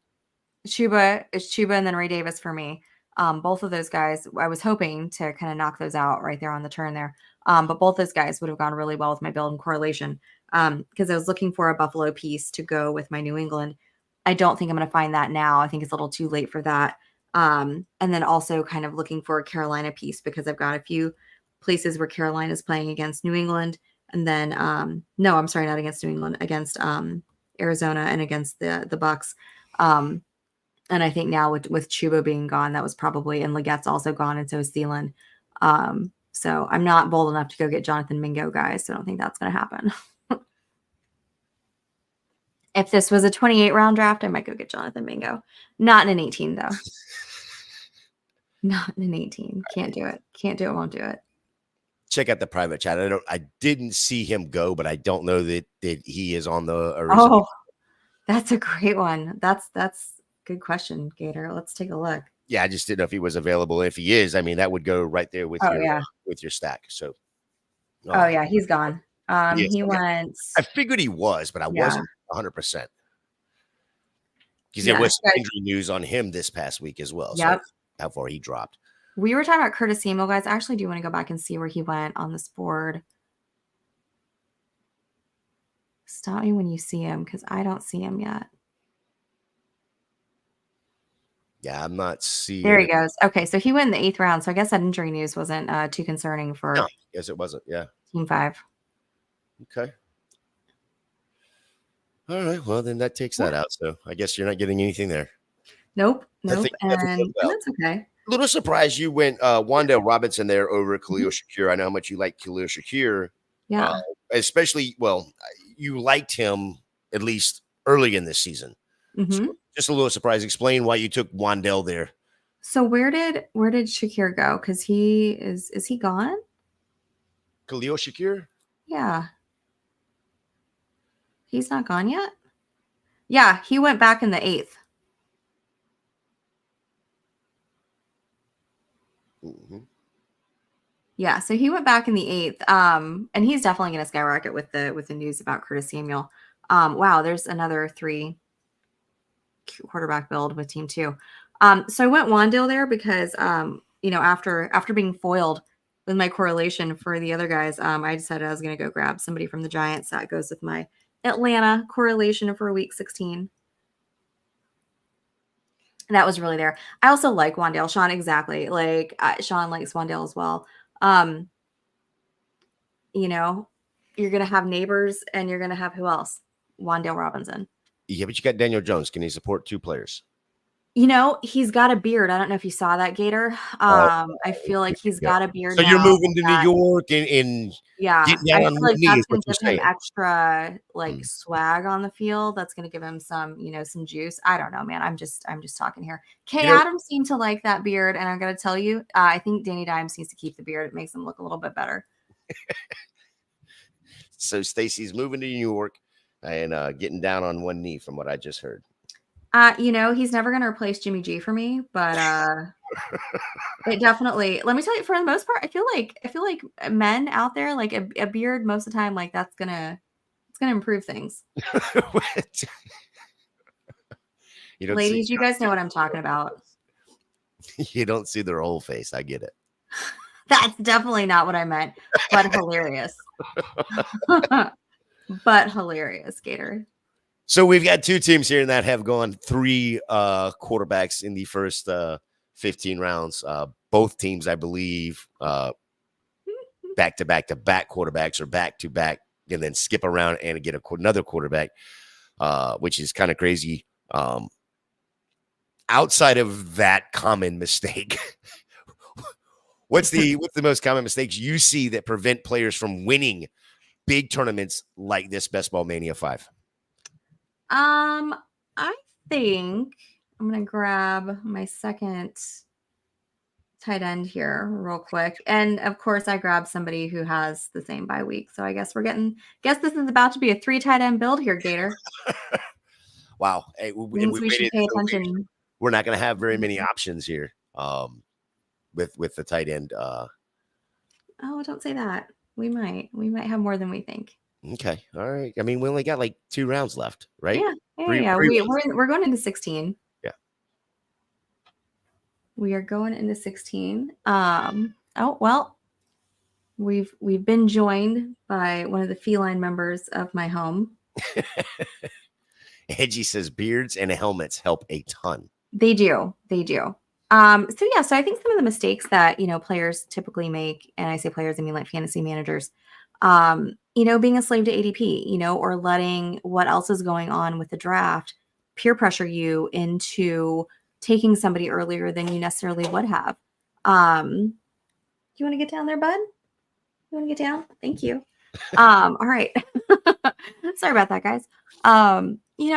Chuba is Chuba and then Ray Davis for me. Both of those guys, I was hoping to kind of knock those out right there on the turn there. But both those guys would have gone really well with my build and correlation. Because I was looking for a Buffalo piece to go with my New England. I don't think I'm going to find that now. I think it's a little too late for that. And then also kind of looking for a Carolina piece because I've got a few places where Carolina is playing against New England. And then no, I'm sorry, not against New England, against Arizona and against the Bucks. And I think now with Chuba being gone, that was probably, and Legette's also gone, and so is Thielen. So I'm not bold enough to go get Jonathan Mingo, guys. So I don't think that's going to happen. If this was a 28 round draft, I might go get Jonathan Mingo. Not in an 18, though. Not in an 18. Can't do it. Can't do it. Won't do it. Check out the private chat. I didn't see him go, but I don't know that he is on the Oh, that's a great one. That's good question, Gator. Let's take a look. Yeah, I just didn't know if he was available. If he is, I mean, that would go right there with with your stack. So oh yeah, he's gone. He okay. went. I figured he was, but I wasn't 100%. Because there was some injury news on him this past week as well. Yep. So how far he dropped. We were talking about Curtis Samuel, guys. I actually do want to go back and see where he went on this board. Stop me when you see him, because I don't see him yet. Yeah, I'm not seeing. There he goes. Okay, so he went in the 8th round. So I guess that injury news wasn't too concerning for. No, yes, it wasn't. Yeah. Team 5. Okay. All right. Well, then that takes that out. So I guess you're not getting anything there. Nope. And that's okay. A little surprised you went Wan'Dale Robinson there over Khalil Shakir. I know how much you like Khalil Shakir. Yeah. Especially, you liked him at least early in this season. So just a little surprised. Explain why you took Wan'Dale there. So where did Shakir go? Because is he gone? Khalil Shakir? Yeah. He's not gone yet? Yeah, he went back in the 8th. Yeah, so he went back in the 8th. And he's definitely going to skyrocket with the news about Curtis Samuel. Wow, there's another 3 quarterback build with team 2. So I went Wan'Dale there because after being foiled with my correlation for the other guys, I decided I was going to go grab somebody from the Giants that goes with my Atlanta correlation for week 16. And that was really there. I also like Wan'Dale. Sean, exactly. Like Sean likes Wan'Dale as well. You're going to have neighbors and you're going to have who else? Wan'Dale Robinson. Yeah, but you got Daniel Jones. Can he support 2 players? He's got a beard. I don't know if you saw that, Gator. I feel like he's got a beard. So you're moving to New York and yeah, getting down on like knees, that's what gonna you're give him saying. extra swag on the field. That's gonna give him some juice. I don't know, man. I'm just talking here. Kay Adams seemed to like that beard, and I'm gonna tell you, I think Danny Dimes needs to keep the beard. It makes him look a little bit better. So Stacy's moving to New York and getting down on one knee, from what I just heard. He's never going to replace Jimmy G for me, but it definitely, let me tell you, for the most part, I feel like men out there, like a beard most of the time, like it's going to improve things. Ladies, you guys know what I'm talking about. You don't see their whole face. I get it. That's definitely not what I meant, but hilarious. But hilarious, Gator. So we've got 2 teams here that have gone 3 quarterbacks in the first 15 rounds. Both teams, I believe, back-to-back-to-back quarterbacks, or back-to-back, and then skip around and get another quarterback, which is kind of crazy. Outside of that common mistake, what's the most common mistakes you see that prevent players from winning big tournaments like this Ball Mania 5? I think I'm gonna grab my second tight end here real quick. And of course, I grabbed somebody who has the same bye week. So I guess guess this is about to be a 3 tight end build here, Gator. Wow. Hey, and Means we we should waited pay so late. attention. We're not going to have very many options here with the tight end. Oh, don't say that. We might have more than we think. Okay. All right. I mean, we only got like 2 rounds left, right? Yeah. We're going into 16. Yeah. We are going into 16. Oh, well, we've been joined by one of the feline members of my home. Hedgie says beards and helmets help a ton. They do. So I think some of the mistakes that, players typically make, and I say players, I mean like fantasy managers, being a slave to ADP, or letting what else is going on with the draft peer pressure you into taking somebody earlier than you necessarily would have. You want to get down there, bud? You want to get down? Thank you. All right. Sorry about that, guys.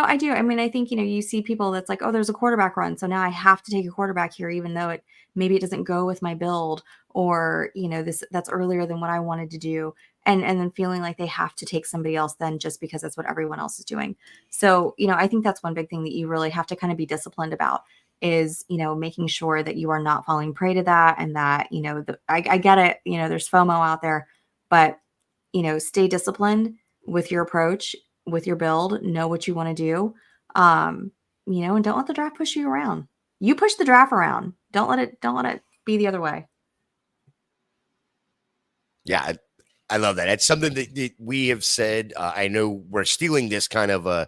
I do. I mean, I think, you see people that's like, oh, there's a quarterback run. So now I have to take a quarterback here, even though maybe it doesn't go with my build, or, that's earlier than what I wanted to do. And then feeling like they have to take somebody else then just because that's what everyone else is doing. So, I think that's one big thing that you really have to kind of be disciplined about is, making sure that you are not falling prey to that. And that, I get it, there's FOMO out there, but, stay disciplined with your approach, with your build, know what you want to do. And don't let the draft push you around. You push the draft around. Don't let it be the other way. Yeah, I love that. It's something that we have said. I know we're stealing this kind of a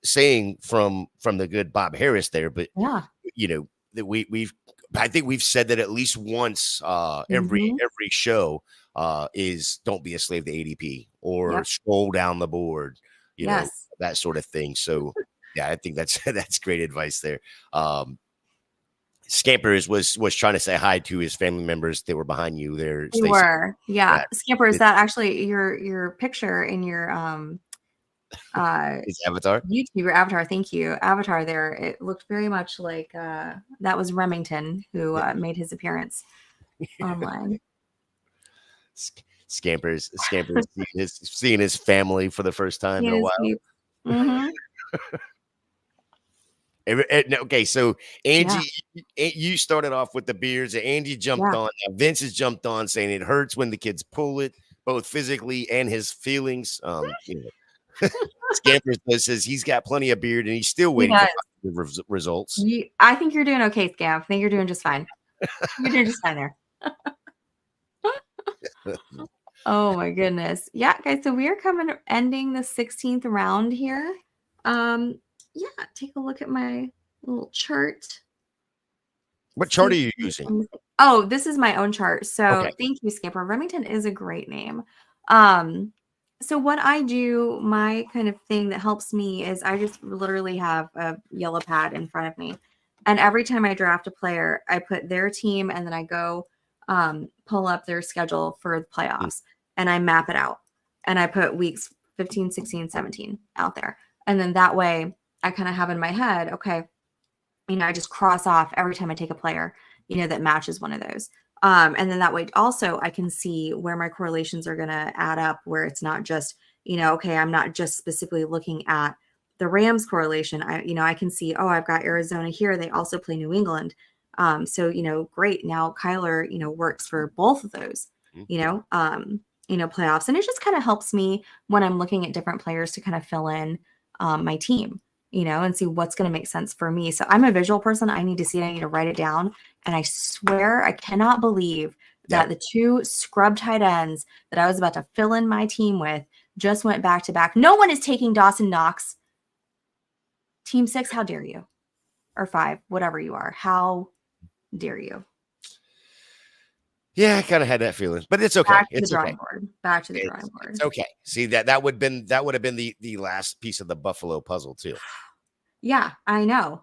saying from the good Bob Harris there, but yeah, that I think we've said that at least once every show is don't be a slave to ADP or scroll down the board, know, that sort of thing. So yeah, I think that's great advice there. Scampers was trying to say hi to his family members. They were behind you there. They were. Yeah. Scampers, that actually your picture in your his avatar. YouTuber avatar, thank you. Avatar there. It looked very much like that was Remington who made his appearance online. Scampers seeing his family for the first time in a while. Mm-hmm. Okay, so Angie, you started off with the beards, and Angie jumped on. Now Vince has jumped on, saying it hurts when the kids pull it, both physically and his feelings. Scampers says he's got plenty of beard, and he's still waiting for results. I think you're doing okay, Scamp. I think you're doing just fine. You're doing just fine there. Oh my goodness. Yeah, guys. So we are ending the 16th round here. Take a look at my little chart. What chart are you using? Oh, this is my own chart. So thank you, Scamper. Remington is a great name. So what I do, my kind of thing that helps me is I just literally have a yellow pad in front of me. And every time I draft a player, I put their team and then I go pull up their schedule for the playoffs and I map it out. And I put weeks 15, 16, 17 out there. And then that way I kind of have in my head, okay, I just cross off every time I take a player, that matches one of those. And then that way also I can see where my correlations are going to add up, where it's not just, okay, I'm not just specifically looking at the Rams correlation. I can see, oh, I've got Arizona here. They also play New England. So, great. Now Kyler, works for both of those, playoffs. And it just kind of helps me when I'm looking at different players to kind of fill in my team, and see what's going to make sense for me. So I'm a visual person. I need to see it. I need to write it down. And I swear I cannot believe that the 2 scrub tight ends that I was about to fill in my team with just went back to back. No one is taking Dawson Knox. Team 6, how dare you? Or 5, whatever you are. How dare you? Yeah, I kind of had that feeling, but it's okay. Back to the drawing board. It's okay. See, that would have been the last piece of the Buffalo puzzle too. Yeah, I know.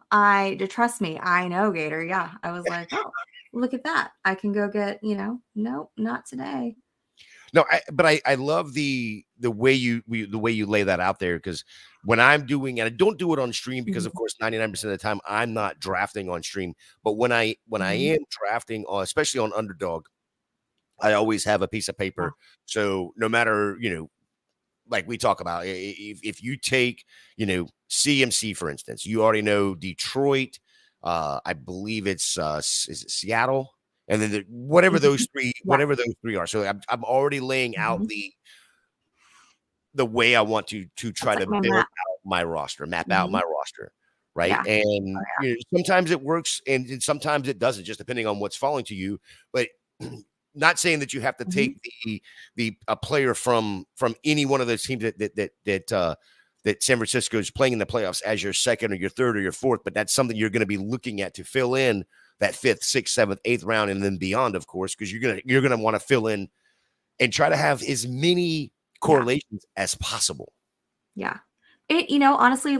Trust me, I know, Gator. Yeah, I was like, oh, look at that. I can go get, nope, not today. No, but I love the way you lay that out there, because when I'm doing, and I don't do it on stream because of course 99% of the time I'm not drafting on stream, but when I am drafting on, especially on Underdog, I always have a piece of paper. So no matter, like we talk about, if you take, CMC, for instance, you already know Detroit, I believe it's is it Seattle? And then whatever those three are. So I'm already laying out the way I want to try to build out my roster, map out my roster, right? Yeah. And sometimes it works, and sometimes it doesn't, just depending on what's falling to you. But not saying that you have to take a player from any one of those teams that San Francisco is playing in the playoffs as your second or your third or your fourth, but that's something you're going to be looking at to fill in that 5th, 6th, 7th, 8th round, and then beyond, of course, because you're gonna want to fill in and try to have as many correlations as possible. Yeah. Honestly,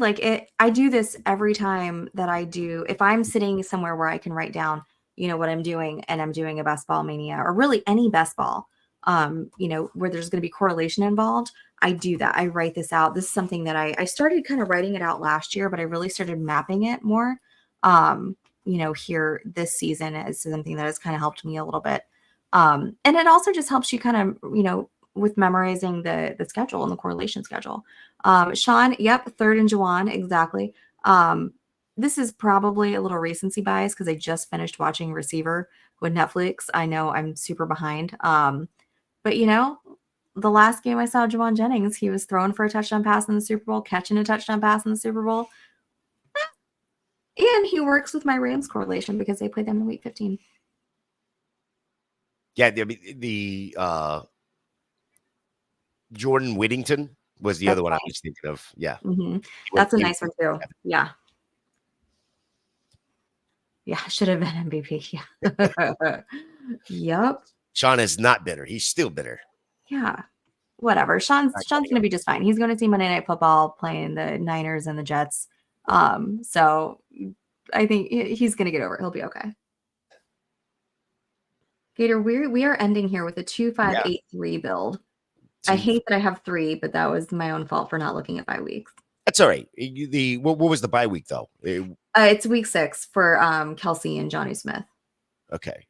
I do this every time that I do. If I'm sitting somewhere where I can write down, what I'm doing, and I'm doing a best ball mania, or really any best ball, where there's going to be correlation involved, I do that. I write this out. This is something that I started kind of writing it out last year, but I really started mapping it more, here this season, as something that has kind of helped me a little bit. And it also just helps you kind of, with memorizing the schedule and the correlation schedule. Sean, yep, third and Juwan, exactly. This is probably a little recency bias because I just finished watching Receiver with Netflix. I know I'm super behind. But the last game I saw Juwan Jennings, he was throwing for a touchdown pass in the Super Bowl, catching a touchdown pass in the Super Bowl. And he works with my Rams correlation because they played them in week 15. Yeah, the Jordan Whittington was the other one I was thinking of. Yeah. That's a nice one too. Yeah. Yeah, should have been MVP. Yeah. Yep. Sean is not bitter. He's still bitter. Yeah. Whatever. Sean's going to be just fine. He's going to see Monday Night Football playing the Niners and the Jets. So I think he's going to get over it. He'll be okay. Gator, we are ending here with a 2-5-8-3 build. I hate that I have 3, but that was my own fault for not looking at bye weeks. That's all right. What was the bye week though? It's week 6 for Kelsey and Johnny Smith. Okay.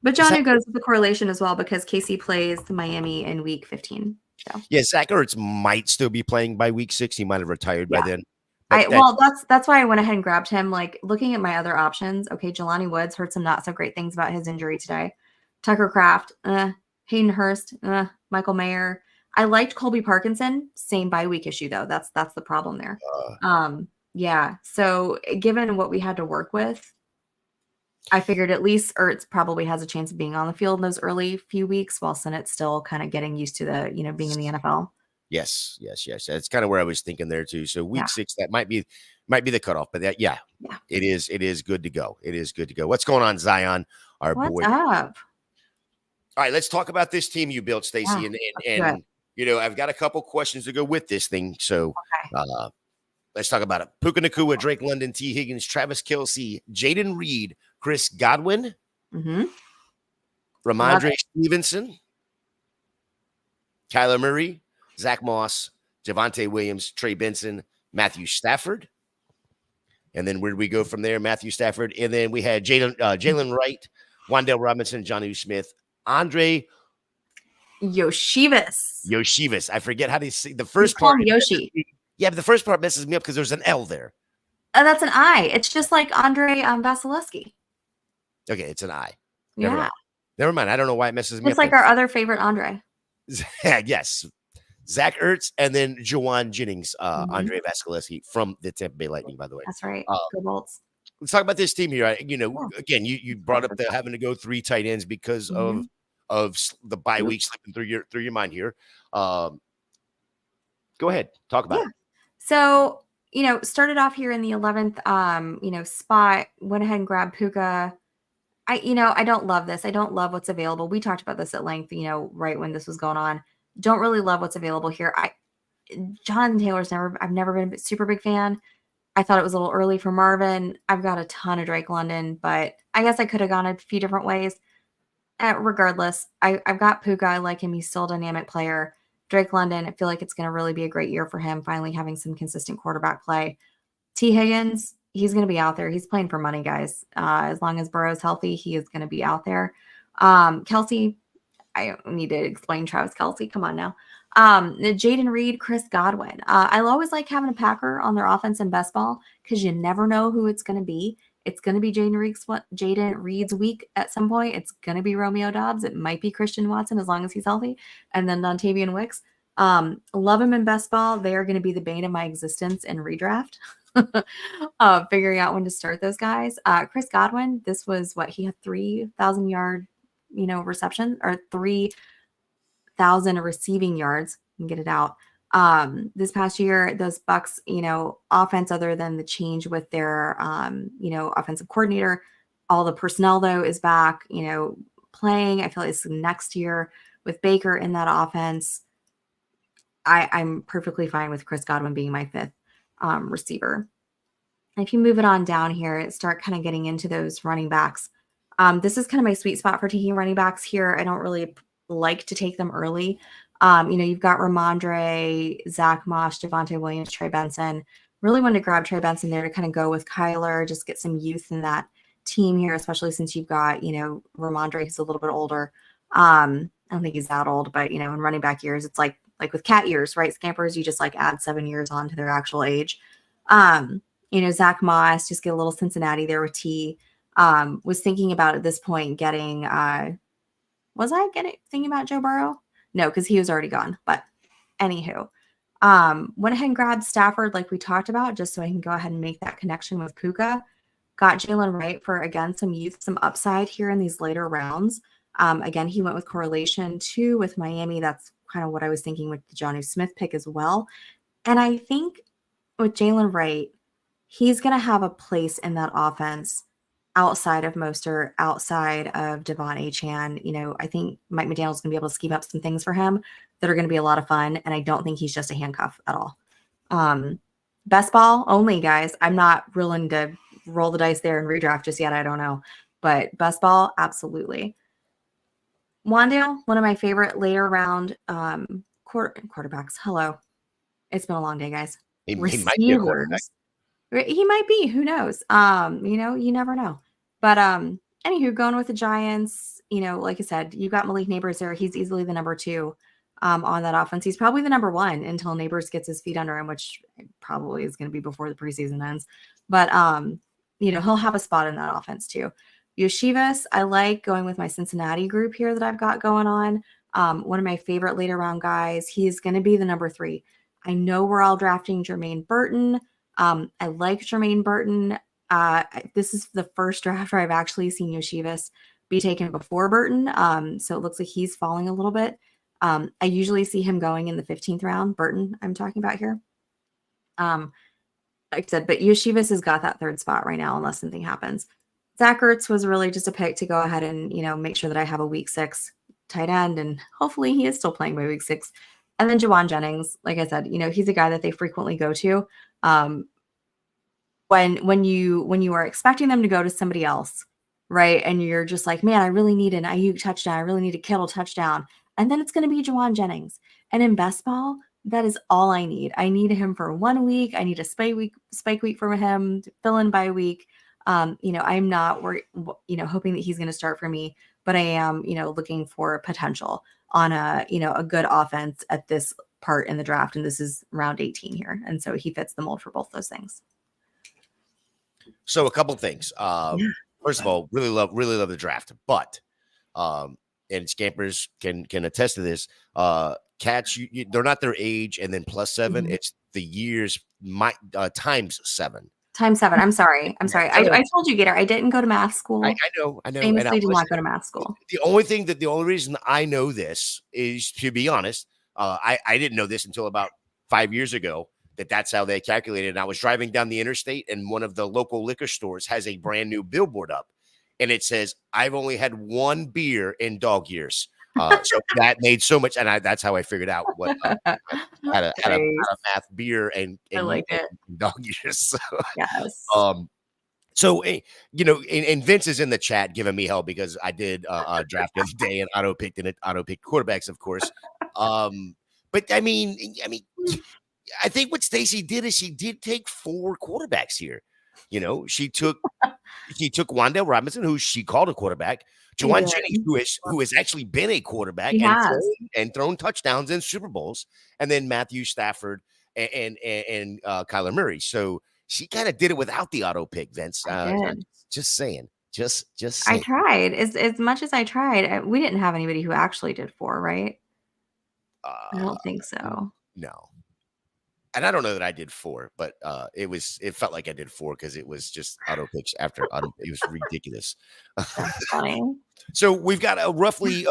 But Johnny goes with the correlation as well because Casey plays Miami in week 15. So. Yeah, Zach Ertz might still be playing by week 6. He might have retired by then. That's why I went ahead and grabbed him. Like, looking at my other options, okay, Jelani Woods heard some not so great things about his injury today. Tucker Kraft, Hayden Hurst, Michael Mayer. I liked Colby Parkinson. Same bye week issue though. That's the problem there. Yeah. So given what we had to work with, I figured at least Ertz probably has a chance of being on the field in those early few weeks while Sennett's still kind of getting used to the, being in the NFL. Yes. That's kind of where I was thinking there too. So week 6, that might be the cutoff, but that, it is good to go. It is good to go. What's going on, Zion? What's up? All right, let's talk about this team you built, Stacy, and I've got a couple questions to go with this thing. So let's talk about it. Puka Nacua, Drake London, T. Higgins, Travis Kelce, Jaden Reed, Chris Godwin, Ramondre Stevenson, Kyler Murray, Zach Moss, Javonte Williams, Trey Benson, Matthew Stafford. And then where do we go from there? Matthew Stafford. And then we had Jalen Wright, Wan'Dale Robinson, Jonnu Smith, Andre Yoshivas. I forget how to say the first part. Yoshi. Yeah, but the first part messes me up because there's an L there. That's an I. It's just like Andre Vasilevsky. Okay, it's an I. Never mind. I don't know why it messes me up. It's like our other favorite Andre. Yes. Zach Ertz and then Juwan Jennings, Andre Vasilevsky from the Tampa Bay Lightning, by the way. That's right. Go Bolts. Let's talk about this team here. Again, you brought up the having to go 3 tight ends because of the bye week slipping through your mind here. Go ahead, talk about it. So, started off here in the 11th, spot, went ahead and grabbed Puka. I don't love this. I don't love what's available. We talked about this at length, right when this was going on. Don't really love what's available here. Jonathan Taylor's I've never been a super big fan. I thought it was a little early for Marvin. I've got a ton of Drake London, but I guess I could have gone a few different ways. Regardless, I've got Puka. I like him. He's still a dynamic player. Drake London, I feel like it's going to really be a great year for him, finally having some consistent quarterback play. T. Higgins, he's going to be out there. He's playing for money, guys. As long as Burrow's healthy, he is going to be out there. Kelsey, I don't need to explain Travis Kelsey. Come on now. Jaden Reed, Chris Godwin. I always like having a Packer on their offense in best ball because you never know who it's going to be. It's going to be Jaden Reed's week at some point. It's going to be Romeo Dobbs. It might be Christian Watson as long as he's healthy. And then Dontavian Wicks. Love him in best ball. They are going to be the bane of my existence in redraft. Figuring out when to start those guys. Chris Godwin, this was what he had 3,000 yard, reception or 3,000 receiving yards. And get it out. This past year, those Bucks, offense other than the change with their, offensive coordinator, all the personnel though is back, playing. I feel like it's next year with Baker in that offense. I'm perfectly fine with Chris Godwin being my fifth receiver. If you move it on down here, start kind of getting into those running backs. This is kind of my sweet spot for taking running backs here. I don't really like to take them early. You've got Ramondre, Zach Moss, Javonte Williams, Trey Benson. Really wanted to grab Trey Benson there to kind of go with Kyler, just get some youth in that team here, especially since you've got, Ramondre, who's a little bit older. I don't think he's that old, but, in running back years, it's like with cat years, right? Scampers, you just add 7 years on to their actual age. Zach Moss, just get a little Cincinnati there with T. Was thinking about at this point getting, thinking about Joe Burrow? No, because he was already gone. But anywho, went ahead and grabbed Stafford like we talked about, just so I can go ahead and make that connection with Puka. Got Jalen Wright for, again, some youth, some upside here in these later rounds. Again, he went with correlation too with Miami. That's kind of what I was thinking with the Jonnu Smith pick as well. And I think with Jalen Wright, he's going to have a place in that offense outside of Mostert, outside of Devon Achane. I think Mike McDaniel's going to be able to scheme up some things for him that are going to be a lot of fun. And I don't think he's just a handcuff at all. Best ball only, guys. I'm not willing to roll the dice there and redraft just yet. I don't know. But best ball, absolutely. Wandale, one of my favorite later round quarterbacks. Hello. It's been a long day, guys. He might be a quarterback. He might be. Who knows? You never know. But anywho, going with the Giants, like I said, you got Malik Neighbors there. He's easily the number 2 on that offense. He's probably the number 1 until Neighbors gets his feet under him, which probably is going to be before the preseason ends. But he'll have a spot in that offense too. Yeshivas, I like going with my Cincinnati group here that I've got going on. One of my favorite later round guys. He's going to be the number 3. I know we're all drafting Jermaine Burton. I like Jermaine Burton. This is the first draft where I've actually seen Yeshivas be taken before Burton. So it looks like he's falling a little bit. I usually see him going in the 15th round. Burton, I'm talking about here. Like I said, but Yeshivas has got that 3rd spot right now unless something happens. Zach Ertz was really just a pick to go ahead and, make sure that I have a week 6 tight end, and hopefully he is still playing by week 6. And then Jawan Jennings, like I said, he's a guy that they frequently go to. When you are expecting them to go to somebody else, right? And you're just like, man, I really need an Ayuk touchdown. I really need a Kittle touchdown. And then it's going to be Jawan Jennings. And in best ball, that is all I need. I need him for 1 week. I need a spike week for him to fill in by week. I'm not worried, hoping that he's going to start for me, but I am, looking for potential on a good offense at this part in the draft. And this is round 18 here. And so he fits the mold for both those things. So a couple things. First of all, really love the draft, but and Scampers can attest to this. Cats, they're not their age, and then +7. Mm-hmm. It's the years times 7. Times 7. I'm sorry. I told you, Gator, I didn't go to math school. I know. Famously did not go to math school. The only reason I know this is, to be honest, I didn't know this until about 5 years ago. That's how they calculated it. And I was driving down the interstate, and one of the local liquor stores has a brand new billboard up, and it says, "I've only had 1 beer in dog years." So that made so much, and that's how I figured out what had a math beer and I like it. dog years. So, yes. So, and Vince is in the chat giving me hell because I did draft the other day and auto picked quarterbacks, of course. But I think what Stacy did is she did take 4 quarterbacks here. She took Wandale Robinson, who she called a quarterback, She Juwan did. Jennings, who has actually been a quarterback He has. thrown touchdowns in Super Bowls, and then Matthew Stafford and Kyler Murray. So she kind of did it without the auto pick, Vince. I did. Just saying. Just I saying. tried. As much as I tried, we didn't have anybody who actually did 4, right? I don't think so. No. And I don't know that I did 4, but it felt like I did 4 because it was just auto picks after auto. It was ridiculous. That's funny. So we've got a roughly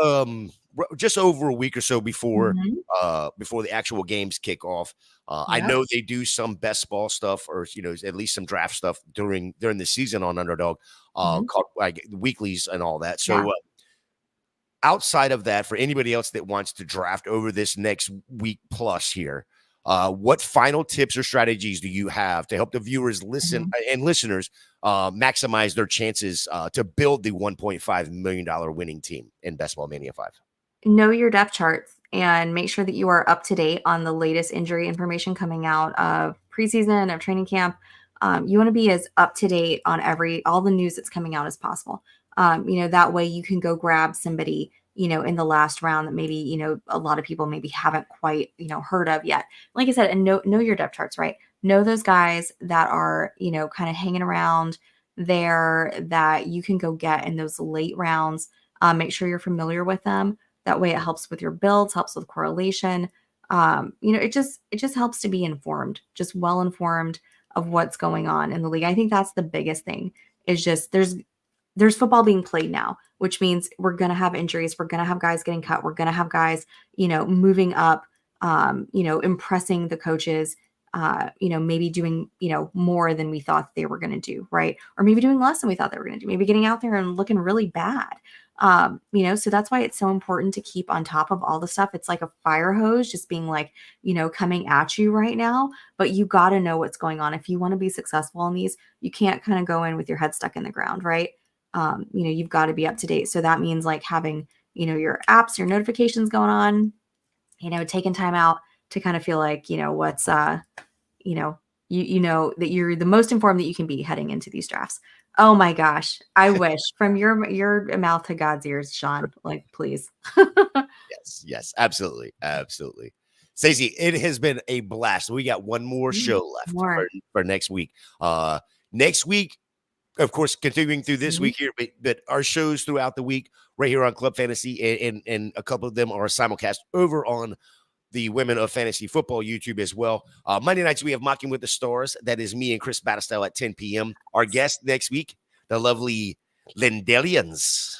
just over a week or so before the actual games kick off. I know they do some best ball stuff, or at least some draft stuff during the season on Underdog, called like weeklies and all that. So outside of that, for anybody else that wants to draft over this next week plus here, what final tips or strategies do you have to help the viewers and listeners maximize their chances to build the $1.5 million winning team in Best Ball Mania 5? Know your depth charts and make sure that you are up to date on the latest injury information coming out of preseason, of training camp. You want to be as up to date on all the news that's coming out as possible. That way you can go grab somebody, in the last round that maybe, a lot of people maybe haven't quite, heard of yet. Like I said, and know your depth charts, right? Know those guys that are, kind of hanging around there that you can go get in those late rounds. Make sure you're familiar with them. That way it helps with your builds, helps with correlation. It just helps to be informed, just well informed of what's going on in the league. I think that's the biggest thing is just there's football being played now, which means we're going to have injuries. We're going to have guys getting cut. We're going to have guys, moving up, impressing the coaches, maybe doing, more than we thought they were going to do. Right. Or maybe doing less than we thought they were going to do, maybe getting out there and looking really bad. So that's why it's so important to keep on top of all the stuff. It's like a fire hose just being like, coming at you right now, but you got to know what's going on. If you want to be successful in these, you can't kind of go in with your head stuck in the ground. Right. You've got to be up to date. So that means like having, your apps, your notifications going on, taking time out to kind of feel like, what's, that you're the most informed that you can be heading into these drafts. Oh my gosh. I wish from your mouth to God's ears, Sean, like, please. Yes, absolutely. Absolutely. Stacey, it has been a blast. We got one more show left for next week. Next week, of course, continuing through this week here, but our shows throughout the week right here on Club Fantasy, and a couple of them are simulcast over on the Women of Fantasy Football YouTube as well. Monday nights, we have Mocking with the Stars. That is me and Chris Battlestyle at 10 p.m. Our guest next week, the lovely Lindelians,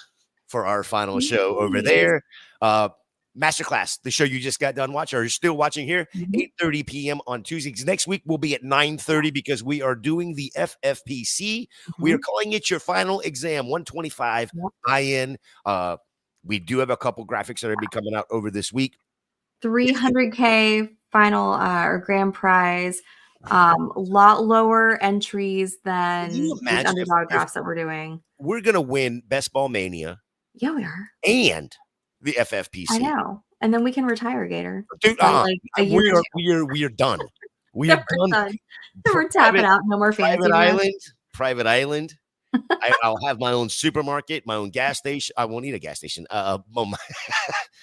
for our final show over there. Masterclass, the show you just got done watching, or you're still watching here, 8:30 p.m. on Tuesdays. Next week will be at 9:30 because we are doing the FFPC. We are calling it your final exam, 125 IN. We do have a couple graphics that are going to be coming out over this week. 300K final or grand prize, a lot lower entries than the Underdog drafts that we're doing. We're going to win Best Ball Mania. Yeah, we are. And the FFPC. I know. And then we can retire, Gator. Dude, we are done. We are done. We're tapping out. No more fantasy. Private island. I'll have my own supermarket, my own gas station. I won't need a gas station.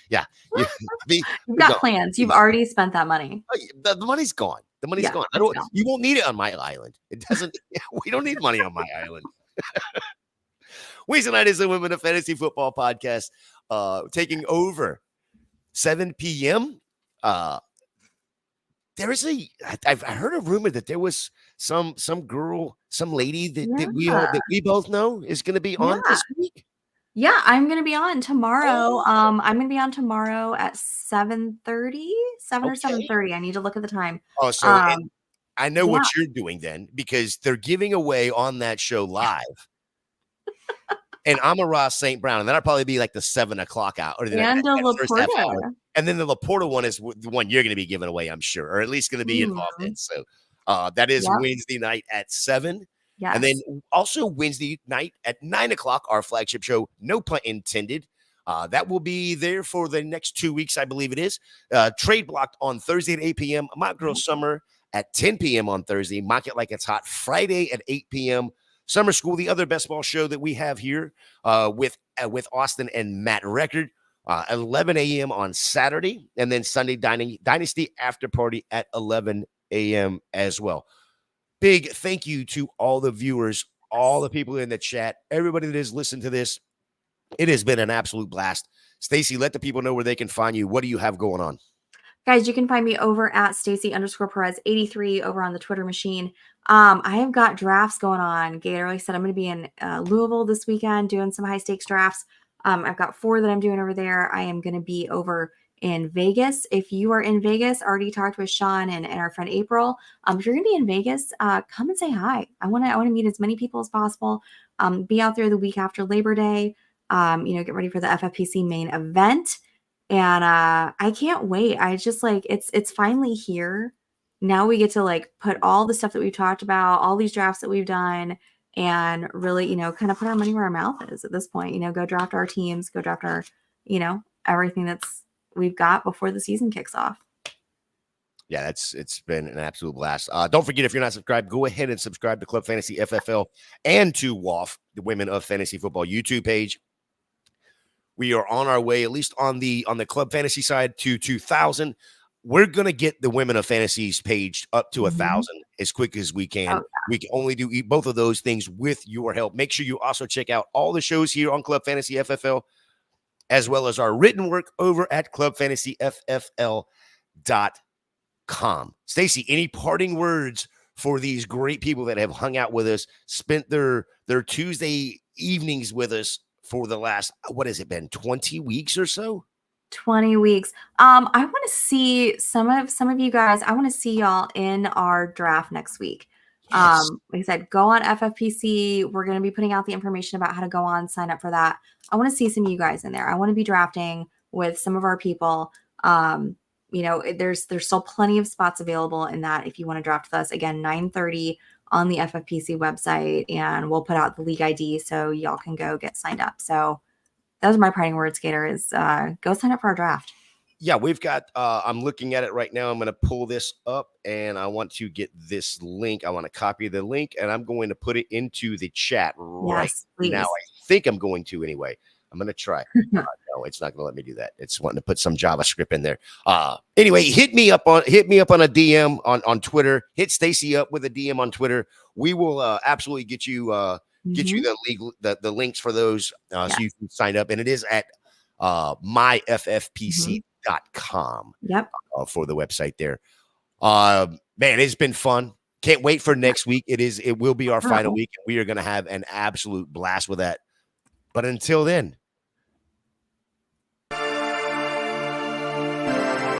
Yeah. You've got plans. You've already spent that money. The money's gone. The money's gone. You won't need it on my island. It doesn't. We don't need money on my island. Wednesday night is the Women of Fantasy Football podcast, taking over 7 p.m. There is I heard a rumor that there was some girl, some lady that we both know is going to be on this week. Yeah, I'm going to be on tomorrow. I'm going to be on tomorrow at 7:30, 7 or 7:30. I need to look at the time. Oh, so I know what you're doing then, because they're giving away on that show live. And Amon-Ra St. Brown, and that'll probably be like the 7 o'clock out. Or and the LaPorta. And then the LaPorta one is the one you're going to be giving away, I'm sure, or at least going to be involved in. So that is Wednesday night at 7. Yes. And then also Wednesday night at 9 o'clock, our flagship show, no pun intended. That will be there for the next 2 weeks, I believe it is. Trade Blocked on Thursday at 8 p.m. My Girl Summer at 10 p.m. on Thursday. Mock It Like It's Hot Friday at 8 p.m. Summer School, the other best ball show that we have here with Austin and Matt Record, 11 a.m. on Saturday. And then Sunday Dynasty After Party at 11 a.m. as well. Big thank you to all the viewers, all the people in the chat, everybody that has listened to this. It has been an absolute blast. Stacy, let the people know where they can find you. What do you have going on? Guys, you can find me over at Stacy_Perez83 over on the Twitter machine. I have got drafts going on. Gator, like I said, I'm going to be in Louisville this weekend doing some high stakes drafts. I've got 4 that I'm doing over there. I am going to be over in Vegas. If you are in Vegas, already talked with Sean and our friend April. If you're going to be in Vegas, come and say hi. I want to meet as many people as possible. Be out there the week after Labor Day. Get ready for the FFPC main event. And I can't wait. I just like it's finally here. Now we get to like put all the stuff that we've talked about, all these drafts that we've done, and really, kind of put our money where our mouth is at this point. Go draft our teams, go draft our, everything that's we've got before the season kicks off. Yeah, it's been an absolute blast. Don't forget, if you're not subscribed, go ahead and subscribe to Club Fantasy FFL and to WOF, the Women of Fantasy Football YouTube page. We are on our way, at least on the Club Fantasy side, to 2,000. We're gonna get the Women of Fantasies page up to 1,000 as quick as we can. We can only do both of those things with your help. Make sure you also check out all the shows here on Club Fantasy FFL, as well as our written work over at clubfantasyffl.com. Stacy, any parting words for these great people that have hung out with us, spent their Tuesday evenings with us for the last, what has it been, 20 weeks or so? 20 weeks. I want to see some of you guys. I want to see y'all in our draft next week. Yes. Like I said, go on FFPC. We're going to be putting out the information about how to go on, sign up for that. I want to see some of you guys in there. I want to be drafting with some of our people. There's still plenty of spots available in that if you want to draft with us. Again, 9:30 on the FFPC website, and we'll put out the league ID so y'all can go get signed up. So those are my parting words, Gator, is go sign up for our draft. Yeah, we've got, I'm looking at it right now. I'm going to pull this up and I want to get this link. I want to copy the link and I'm going to put it into the chat right now. I think I'm going to anyway. I'm going to try. No, it's not going to let me do that. It's wanting to put some JavaScript in there. Anyway, hit me up on a DM on Twitter. Hit Stacy up with a DM on Twitter. We will absolutely get you the links for those so you can sign up. And it is at myffpc.com for the website there. Man, it's been fun. Can't wait for next week. It will be our final week. We are going to have an absolute blast with that. But until then,